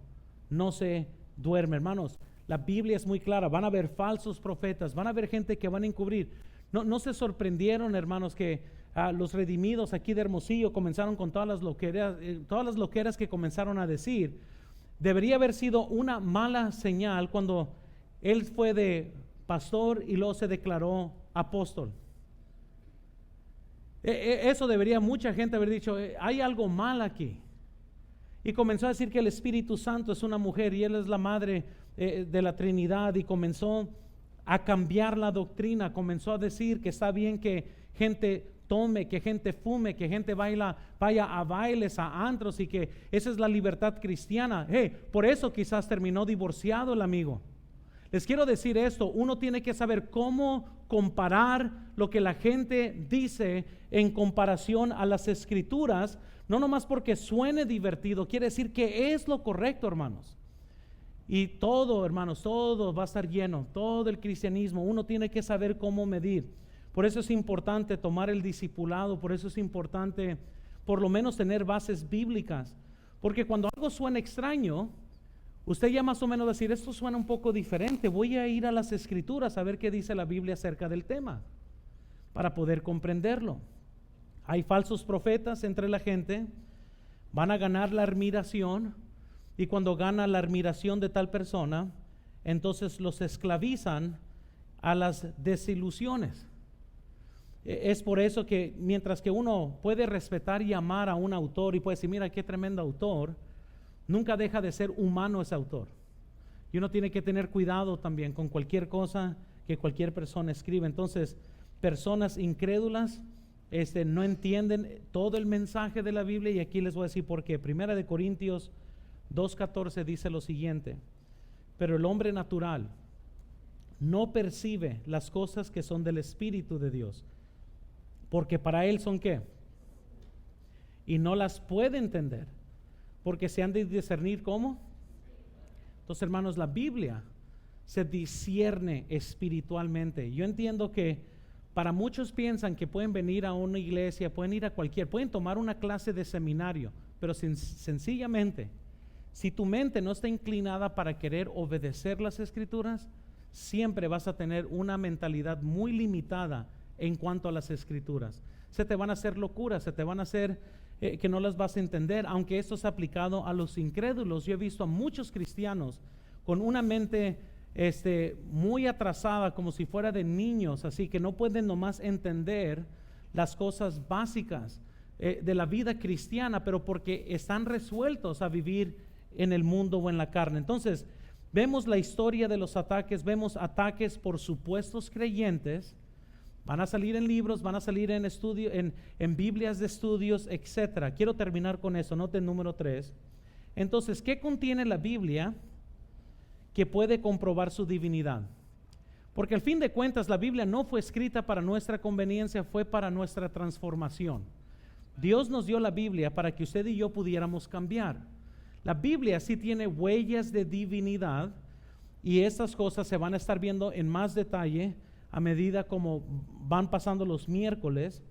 no se duerme. Hermanos, la Biblia es muy clara, van a haber falsos profetas, van a haber gente que van a encubrir. No se sorprendieron, hermanos, que los redimidos aquí de Hermosillo comenzaron con todas las loqueras que comenzaron a decir. Debería haber sido una mala señal cuando él fue de pastor y luego se declaró apóstol. Eso debería mucha gente haber dicho, hay algo mal aquí. Y comenzó a decir que el Espíritu Santo es una mujer y Él es la madre de la Trinidad, y comenzó a cambiar la doctrina, comenzó a decir que está bien que gente tome, que gente fume, que gente vaya a bailes, a antros, y que esa es la libertad cristiana. Por eso quizás terminó divorciado el amigo. Les quiero decir esto, uno tiene que saber cómo comparar lo que la gente dice en comparación a las escrituras, no nomás porque suene divertido, quiere decir que es lo correcto, hermanos. Y todo, hermanos, todo va a estar lleno, todo el cristianismo, uno tiene que saber cómo medir. Por eso es importante tomar el discipulado, por eso es importante por lo menos tener bases bíblicas, porque cuando algo suena extraño, usted ya más o menos decir, esto suena un poco diferente, voy a ir a las Escrituras a ver qué dice la Biblia acerca del tema, para poder comprenderlo. Hay falsos profetas entre la gente, van a ganar la admiración, y cuando gana la admiración de tal persona, entonces los esclavizan a las desilusiones. Es por eso que mientras que uno puede respetar y amar a un autor y puede decir, mira qué tremendo autor, nunca deja de ser humano ese autor. Y uno tiene que tener cuidado también con cualquier cosa que cualquier persona escribe. Entonces, personas incrédulas no entienden todo el mensaje de la Biblia, y aquí les voy a decir por qué. Primera de Corintios 2:14 dice lo siguiente: pero el hombre natural no percibe las cosas que son del Espíritu de Dios, porque para él son ¿qué? Y no las puede entender, porque se han de discernir ¿cómo? Entonces, hermanos, la Biblia se discierne espiritualmente. Yo entiendo que para muchos piensan que pueden venir a una iglesia, pueden ir a pueden tomar una clase de seminario, pero sencillamente, si tu mente no está inclinada para querer obedecer las Escrituras, siempre vas a tener una mentalidad muy limitada en cuanto a las Escrituras. Se te van a hacer locuras, se te van a hacer que no las vas a entender, aunque esto es aplicado a los incrédulos. Yo he visto a muchos cristianos con una mente muy atrasada, como si fuera de niños, así que no pueden nomás entender las cosas básicas de la vida cristiana, pero porque están resueltos a vivir en el mundo o en la carne. Entonces, vemos la historia de los ataques, vemos ataques por supuestos creyentes. Van a salir en libros, van a salir en estudio, en Biblias de estudios, etcétera. Quiero terminar con eso, noten número 3. Entonces, ¿qué contiene la Biblia que puede comprobar su divinidad? Porque al fin de cuentas la Biblia no fue escrita para nuestra conveniencia, fue para nuestra transformación. Dios nos dio la Biblia para que usted y yo pudiéramos cambiar. La Biblia sí tiene huellas de divinidad, y estas cosas se van a estar viendo en más detalle a medida como van pasando los miércoles,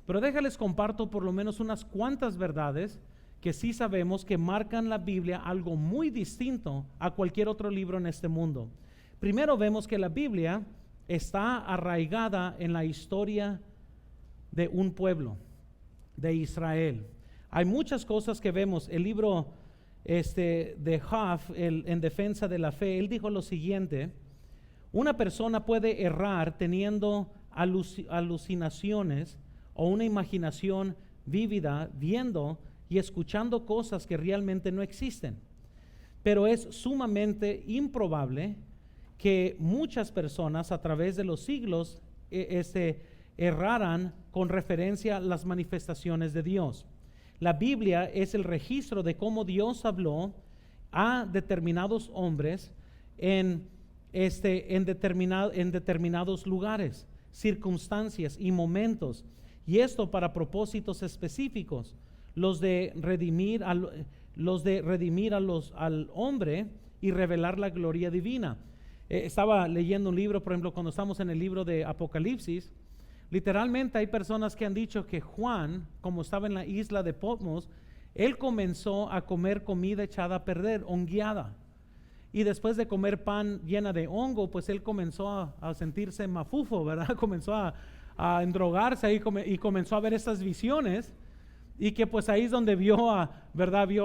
pero déjales comparto por lo menos unas cuantas verdades que sí sabemos que marcan la Biblia algo muy distinto a cualquier otro libro en este mundo. Primero, vemos que la Biblia está arraigada en la historia de un pueblo, de Israel. Hay muchas cosas que vemos. El libro de Huff, en defensa de la fe, él dijo lo siguiente: una persona puede errar teniendo alucinaciones o una imaginación vívida, viendo y escuchando cosas que realmente no existen. Pero es sumamente improbable que muchas personas a través de los siglos erraran con referencia a las manifestaciones de Dios. La Biblia es el registro de cómo Dios habló a determinados hombres en determinados lugares, circunstancias y momentos, y esto para propósitos específicos, los de redimir al hombre y revelar la gloria divina. Estaba leyendo un libro, por ejemplo, cuando estamos en el libro de Apocalipsis, literalmente hay personas que han dicho que Juan, como estaba en la isla de Patmos, él comenzó a comer comida echada a perder, hongueada. Y después de comer pan llena de hongo, pues él comenzó a sentirse mafufo, ¿verdad? Comenzó a endrogarse y comenzó a ver estas visiones. Y que pues ahí es donde vio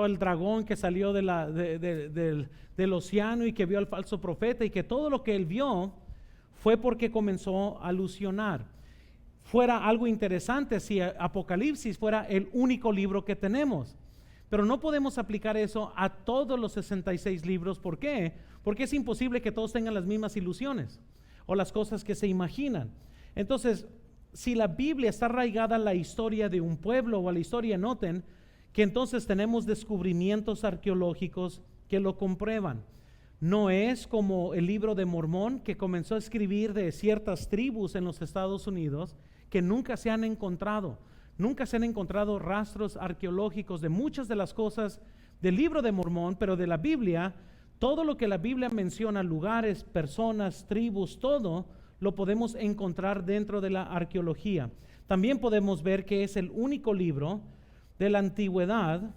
el dragón que salió del océano, y que vio al falso profeta, y que todo lo que él vio fue porque comenzó a alusionar. Fuera algo interesante si Apocalipsis fuera el único libro que tenemos, pero no podemos aplicar eso a todos los 66 libros. ¿Por qué? Porque es imposible que todos tengan las mismas ilusiones o las cosas que se imaginan. Entonces, si la Biblia está arraigada en la historia de un pueblo o a la historia, noten que entonces tenemos descubrimientos arqueológicos que lo comprueban. No es como el libro de Mormón, que comenzó a escribir de ciertas tribus en los Estados Unidos que nunca se han encontrado rastros arqueológicos de muchas de las cosas del libro de Mormón, pero de la Biblia, todo lo que la Biblia menciona, lugares, personas, tribus, todo lo podemos encontrar dentro de la arqueología. También podemos ver que es el único libro de la antigüedad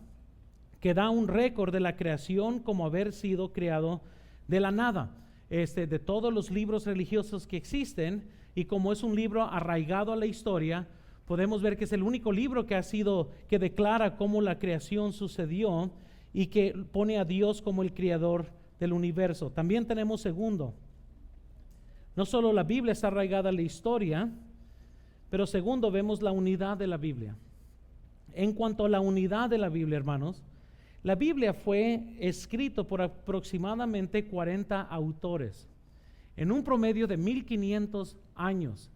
que da un récord de la creación como haber sido creado de la nada. De todos los libros religiosos que existen, y como es un libro arraigado a la historia, podemos ver que es el único libro que declara cómo la creación sucedió y que pone a Dios como el creador del universo. También tenemos segundo, no solo la Biblia está arraigada a la historia, pero segundo, vemos la unidad de la Biblia. En cuanto a la unidad de la Biblia, hermanos, la Biblia fue escrito por aproximadamente 40 autores, en un promedio de 1500 años.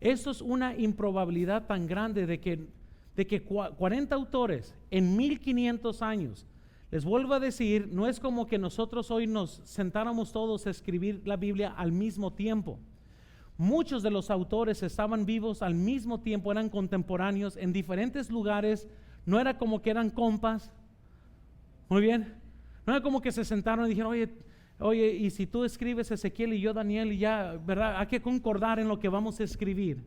Eso es una improbabilidad tan grande de que 40 autores en 1500 años. Les vuelvo a decir, no es como que nosotros hoy nos sentáramos todos a escribir la Biblia al mismo tiempo. Muchos de los autores estaban vivos al mismo tiempo, eran contemporáneos en diferentes lugares, no era como que eran compas. Muy bien, no era como que se sentaron y dijeron, oye, y si tú escribes Ezequiel y yo Daniel, y ya, ¿verdad? Hay que concordar en lo que vamos a escribir.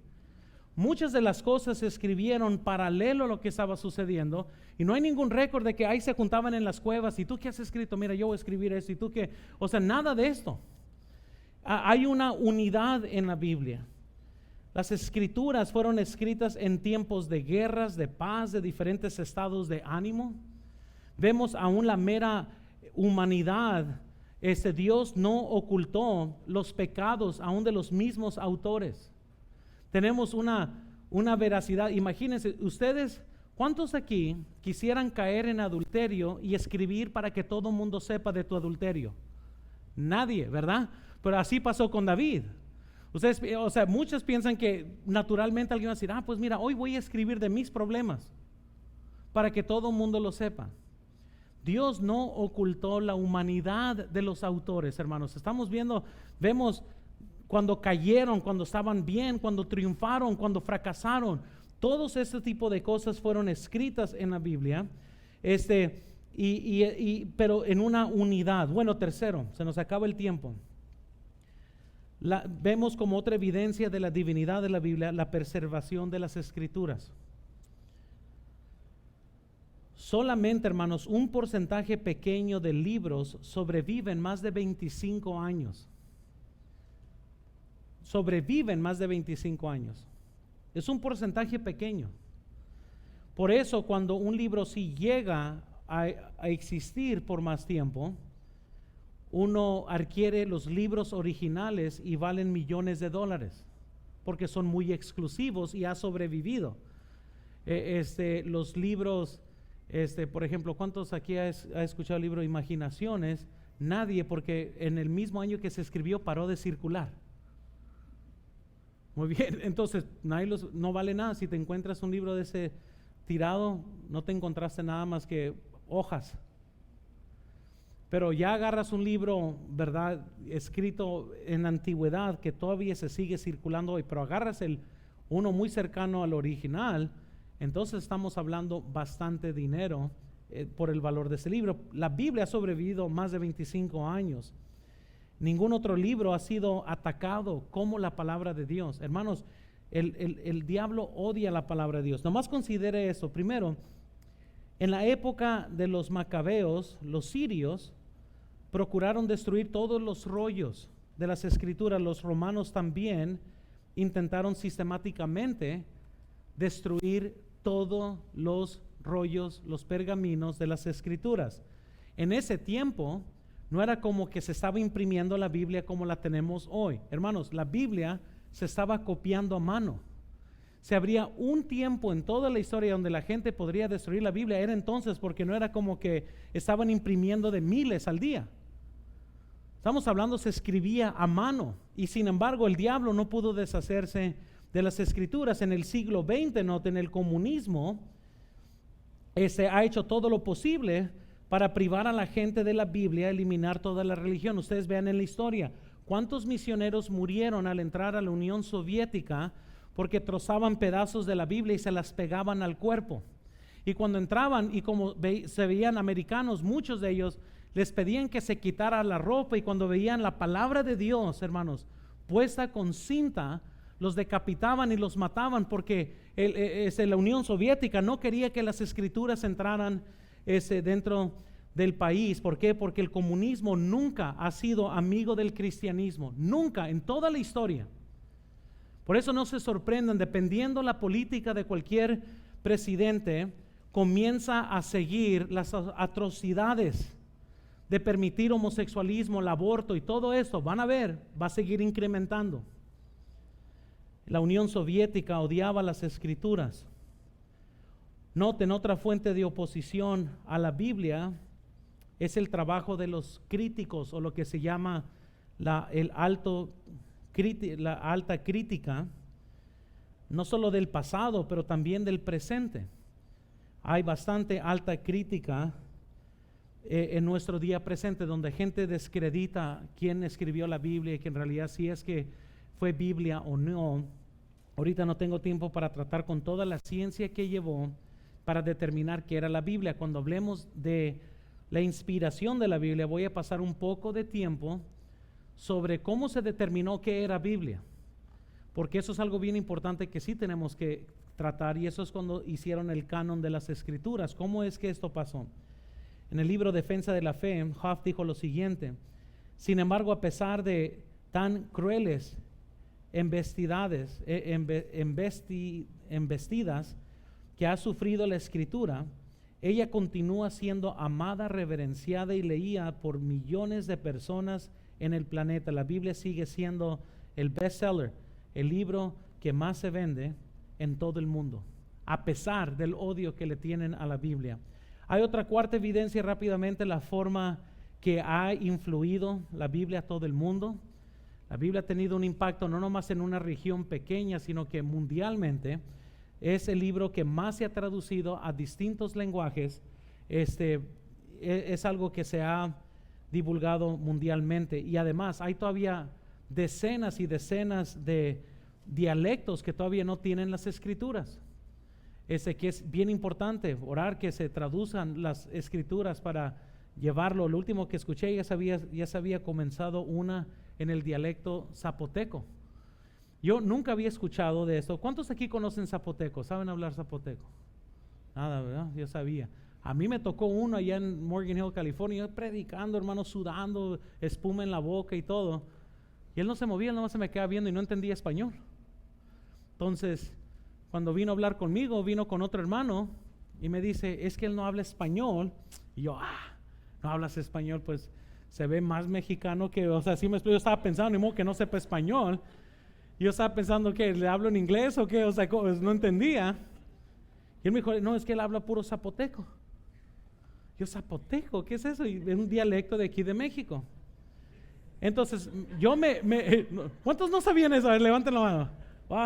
Muchas de las cosas se escribieron paralelo a lo que estaba sucediendo, y no hay ningún récord de que ahí se juntaban en las cuevas, y tú qué has escrito, mira, yo voy a escribir esto, y tú qué, o sea, nada de esto. Hay una unidad en la Biblia. Las escrituras fueron escritas en tiempos de guerras, de paz, de diferentes estados de ánimo. Vemos aún la mera humanidad. Dios no ocultó los pecados aún de los mismos autores. Tenemos una veracidad. Imagínense, ustedes, ¿cuántos aquí quisieran caer en adulterio y escribir para que todo el mundo sepa de tu adulterio? Nadie, ¿verdad? Pero así pasó con David. Ustedes, o sea, muchos piensan que naturalmente alguien va a decir, pues mira, hoy voy a escribir de mis problemas para que todo el mundo lo sepa. Dios no ocultó la humanidad de los autores, hermanos. Vemos cuando cayeron, cuando estaban bien, cuando triunfaron, cuando fracasaron. Todos este tipo de cosas fueron escritas en la Biblia, pero en una unidad. Bueno, tercero, se nos acaba el tiempo. Vemos como otra evidencia de la divinidad de la Biblia, la preservación de las Escrituras. Solamente, hermanos, un porcentaje pequeño de libros sobreviven más de 25 años. Sobreviven más de 25 años. Es un porcentaje pequeño. Por eso, cuando un libro sí llega a existir por más tiempo, uno adquiere los libros originales y valen millones de dólares, porque son muy exclusivos y ha sobrevivido. Los libros... por ejemplo, ¿cuántos aquí ha escuchado el libro Imaginaciones? Nadie, porque en el mismo año que se escribió paró de circular. Muy bien, entonces no vale nada. Si te encuentras un libro de ese tirado, no te encontraste nada más que hojas. Pero ya agarras un libro, ¿verdad?, escrito en la antigüedad, que todavía se sigue circulando hoy, pero agarras uno muy cercano al original. Entonces estamos hablando bastante dinero por el valor de ese libro. La Biblia ha sobrevivido más de 25 años. Ningún otro libro ha sido atacado como la palabra de Dios. Hermanos, el diablo odia la palabra de Dios. Nomás considere eso. Primero, en la época de los macabeos, los sirios procuraron destruir todos los rollos de las Escrituras. Los romanos también intentaron sistemáticamente destruir todos los rollos, los pergaminos de las Escrituras. En ese tiempo no era como que se estaba imprimiendo la Biblia como la tenemos hoy. Hermanos, la Biblia se estaba copiando a mano. Se habría un tiempo en toda la historia donde la gente podría destruir la Biblia, era entonces, porque no era como que estaban imprimiendo de miles al día. Estamos hablando, se escribía a mano, y sin embargo el diablo no pudo deshacerse de las Escrituras. En el siglo XX, en el comunismo, ha hecho todo lo posible para privar a la gente de la Biblia, eliminar toda la religión. Ustedes vean en la historia, ¿cuántos misioneros murieron al entrar a la Unión Soviética porque trozaban pedazos de la Biblia y se las pegaban al cuerpo? Y cuando entraban, y como se veían americanos, muchos de ellos les pedían que se quitara la ropa, y cuando veían la palabra de Dios, hermanos, puesta con cinta, los decapitaban y los mataban, porque la Unión Soviética no quería que las Escrituras entraran dentro del país. ¿Por qué? Porque el comunismo nunca ha sido amigo del cristianismo, nunca en toda la historia. Por eso no se sorprendan, dependiendo la política de cualquier presidente, comienza a seguir las atrocidades de permitir homosexualismo, el aborto y todo esto. Van a ver, va a seguir incrementando. La Unión Soviética odiaba las Escrituras. Noten, otra fuente de oposición a la Biblia es el trabajo de los críticos, o lo que se llama la alta crítica, no solo del pasado, pero también del presente. Hay bastante alta crítica en nuestro día presente, donde gente descredita quién escribió la Biblia y que en realidad si es que fue Biblia o no. Ahorita no tengo tiempo para tratar con toda la ciencia que llevó para determinar qué era la Biblia. Cuando hablemos de la inspiración de la Biblia, voy a pasar un poco de tiempo sobre cómo se determinó qué era Biblia, porque eso es algo bien importante que sí tenemos que tratar, y eso es cuando hicieron el canon de las Escrituras. ¿Cómo es que esto pasó? En el libro Defensa de la Fe, Huff dijo lo siguiente: sin embargo, a pesar de tan crueles embestidas que ha sufrido la Escritura, ella continúa siendo amada, reverenciada y leída por millones de personas en el planeta. La Biblia sigue siendo el bestseller, el libro que más se vende en todo el mundo, a pesar del odio que le tienen a la Biblia. Hay otra cuarta evidencia rápidamente, la forma que ha influido la Biblia a todo el mundo. La Biblia ha tenido un impacto no nomás en una región pequeña, sino que mundialmente. Es el libro que más se ha traducido a distintos lenguajes. Es algo que se ha divulgado mundialmente, y además hay todavía decenas y decenas de dialectos que todavía no tienen las Escrituras. Que es bien importante orar que se traduzcan las Escrituras para llevarlo. Lo último que escuché, ya se había comenzado una en el dialecto zapoteco. Yo nunca había escuchado de esto. ¿Cuántos aquí conocen zapoteco? ¿Saben hablar zapoteco? Nada, ¿verdad? Yo sabía. A mí me tocó uno allá en Morgan Hill, California, yo predicando, hermano, sudando, espuma en la boca y todo. Y él no se movía, él nomás se me quedaba viendo y no entendía español. Entonces, cuando vino a hablar conmigo, vino con otro hermano y me dice, es que él no habla español. Y yo, no hablas español, pues se ve más mexicano que, o sea, sí me explico. Yo estaba pensando, ni modo que no sepa español. Yo estaba pensando que le hablo en inglés o qué, o sea, no entendía. Y él me dijo, no, es que él habla puro zapoteco. Yo, ¿zapoteco? ¿Qué es eso? Y es un dialecto de aquí de México. Entonces, yo ¿cuántos no sabían eso? A ver, levanten la mano.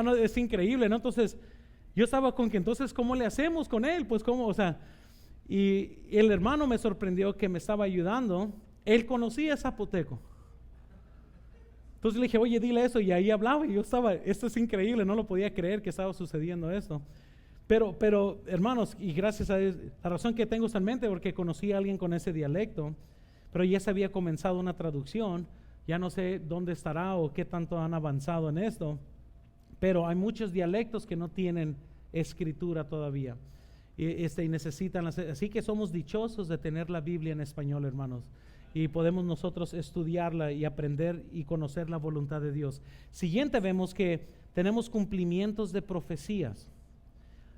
No, es increíble, ¿no? Entonces, yo estaba con que, entonces, ¿cómo le hacemos con él? Pues, ¿cómo? O sea, y el hermano me sorprendió que me estaba ayudando. Él conocía zapoteco. Entonces le dije, oye, dile eso, y ahí hablaba, y yo estaba, esto es increíble, no lo podía creer que estaba sucediendo esto. Pero hermanos, y gracias a Dios, la razón que tengo en mente, porque conocí a alguien con ese dialecto, pero ya se había comenzado una traducción. Ya no sé dónde estará o qué tanto han avanzado en esto, pero hay muchos dialectos que no tienen escritura todavía, y necesitan, así que somos dichosos de tener la Biblia en español, hermanos, y podemos nosotros estudiarla y aprender y conocer la voluntad de Dios. Siguiente, vemos que tenemos cumplimientos de profecías.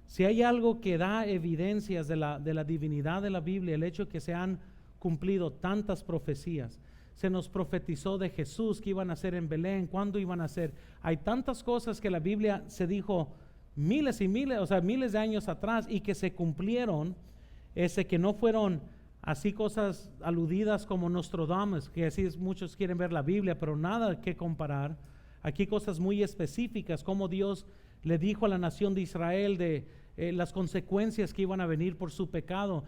Si hay algo que da evidencias de la divinidad de la Biblia, el hecho que se han cumplido tantas profecías. Se nos profetizó de Jesús, que iban a ser en Belén, cuándo iban a ser. Hay tantas cosas que la Biblia se dijo miles y miles, o sea, miles de años atrás, y que se cumplieron, que no fueron así cosas aludidas como Nostradamus, que así muchos quieren ver la Biblia, pero nada que comparar. Aquí cosas muy específicas, como Dios le dijo a la nación de Israel de las consecuencias que iban a venir por su pecado.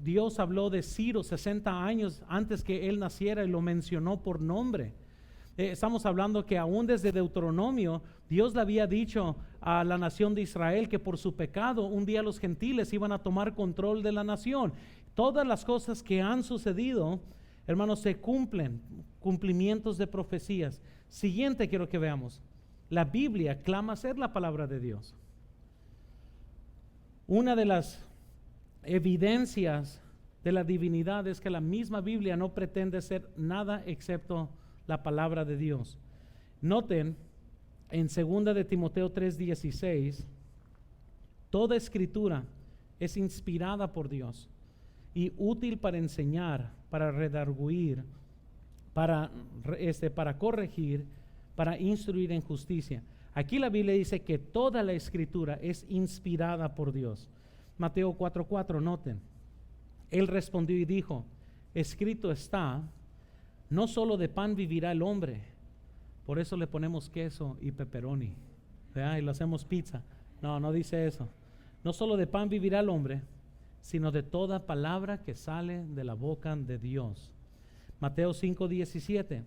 Dios habló de Ciro 60 años antes que él naciera y lo mencionó por nombre. Estamos hablando que aún desde Deuteronomio, Dios le había dicho a la nación de Israel que por su pecado un día los gentiles iban a tomar control de la nación. Todas las cosas que han sucedido, hermanos, se cumplen, cumplimientos de profecías. Siguiente quiero que veamos. La Biblia clama ser la palabra de Dios. Una de las evidencias de la divinidad es que la misma Biblia no pretende ser nada excepto la palabra de Dios. Noten en 2 de Timoteo 3:16, toda escritura es inspirada por Dios y útil para enseñar, para redarguir, para corregir, para instruir en justicia. Aquí la Biblia dice que toda la escritura es inspirada por Dios. Mateo 4:4, noten. Él respondió y dijo, escrito está, no solo de pan vivirá el hombre. Por eso le ponemos queso y pepperoni, ¿verdad? Y lo hacemos pizza. No dice eso. No solo de pan vivirá el hombre, sino de toda palabra que sale de la boca de Dios. Mateo 5:17.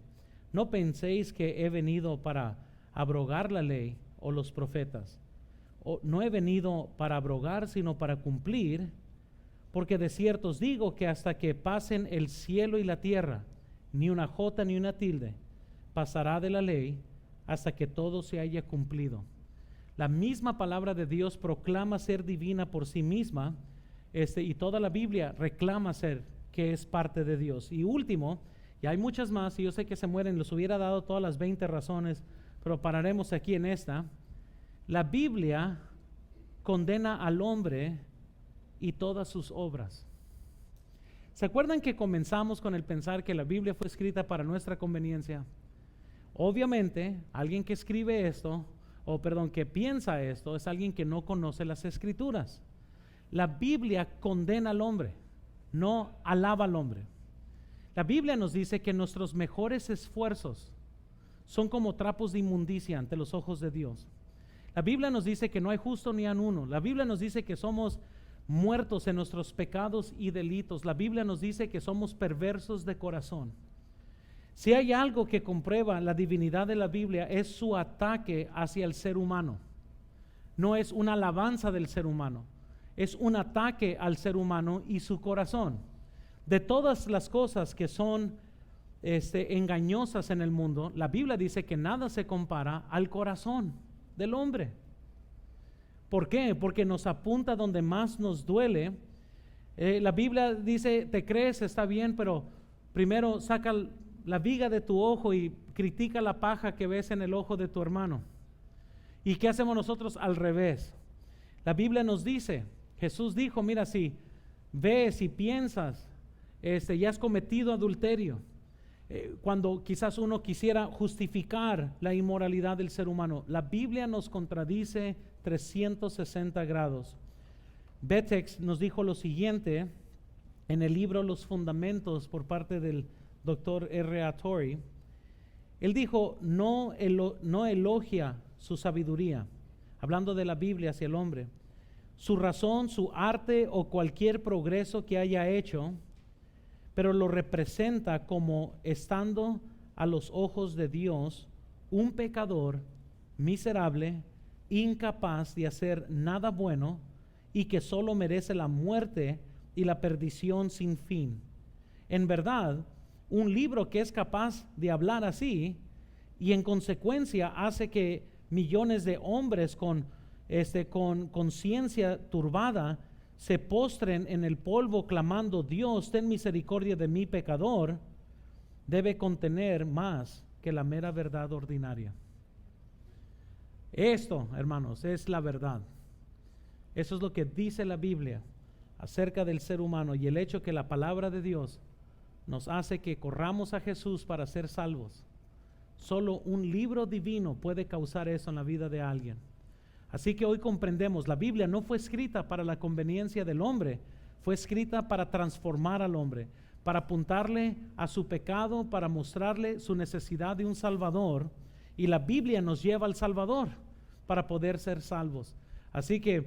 No penséis que he venido para abrogar la ley o los profetas. No he venido para abrogar, sino para cumplir. Porque de cierto os digo que hasta que pasen el cielo y la tierra, ni una jota ni una tilde pasará de la ley hasta que todo se haya cumplido. La misma palabra de Dios proclama ser divina por sí misma, y toda la Biblia reclama ser que es parte de Dios. Y último, y hay muchas más, y yo sé que se mueren, les hubiera dado todas las 20 razones, pero pararemos aquí en esta. La Biblia condena al hombre y todas sus obras. ¿Se acuerdan que comenzamos con el pensar que la Biblia fue escrita para nuestra conveniencia? Obviamente, alguien que escribe esto, que piensa esto, es alguien que no conoce las Escrituras. La Biblia condena al hombre, no alaba al hombre. La Biblia nos dice que nuestros mejores esfuerzos son como trapos de inmundicia ante los ojos de Dios. La Biblia nos dice que no hay justo ni aun uno. La Biblia nos dice que somos muertos en nuestros pecados y delitos. La Biblia nos dice que somos perversos de corazón. Si hay algo que comprueba la divinidad de la Biblia, es su ataque hacia el ser humano. No es una alabanza del ser humano, es un ataque al ser humano y su corazón. De todas las cosas que son engañosas en el mundo, la Biblia dice que nada se compara al corazón del hombre. ¿Por qué? Porque nos apunta donde más nos duele. La Biblia dice, te crees, está bien, pero primero saca la viga de tu ojo y critica la paja que ves en el ojo de tu hermano. ¿Y qué hacemos nosotros? Al revés. La Biblia nos dice, Jesús dijo, mira, si ves y piensas, ya has cometido adulterio. Cuando quizás uno quisiera justificar la inmoralidad del ser humano, la Biblia nos contradice 360 grados. Betex nos dijo lo siguiente en el libro Los Fundamentos por parte del Dr. R.A. Torrey. Él dijo, no elogia su sabiduría, hablando de la Biblia hacia el hombre, su razón, su arte o cualquier progreso que haya hecho, pero lo representa como estando a los ojos de Dios un pecador miserable, incapaz de hacer nada bueno y que solo merece la muerte y la perdición sin fin. En verdad, un libro que es capaz de hablar así y en consecuencia hace que millones de hombres con conciencia turbada se postren en el polvo clamando, Dios, ten misericordia de mi pecador, debe contener más que la mera verdad ordinaria. Esto, hermanos, es la verdad. Eso es lo que dice la Biblia acerca del ser humano y el hecho que la palabra de Dios nos hace que corramos a Jesús para ser salvos. Solo un libro divino puede causar eso en la vida de alguien. Así que hoy comprendemos, la Biblia no fue escrita para la conveniencia del hombre, fue escrita para transformar al hombre, para apuntarle a su pecado, para mostrarle su necesidad de un Salvador, y la Biblia nos lleva al Salvador para poder ser salvos. Así que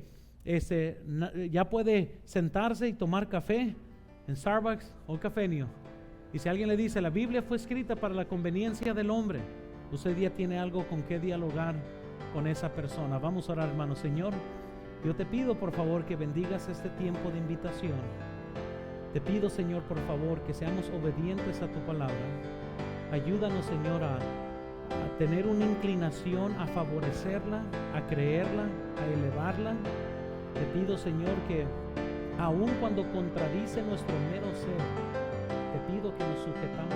ya puede sentarse y tomar café en Starbucks o Cafenio. Y si alguien le dice, la Biblia fue escrita para la conveniencia del hombre, usted ya tiene algo con qué dialogar con esa persona. Vamos a orar, hermano. Señor, yo te pido por favor que bendigas este tiempo de invitación. Te pido, Señor, por favor, que seamos obedientes a tu palabra. Ayúdanos, Señor, a tener una inclinación a favorecerla, a creerla, a elevarla. Te pido, Señor, que aun cuando contradice nuestro mero ser, te pido que nos sujetamos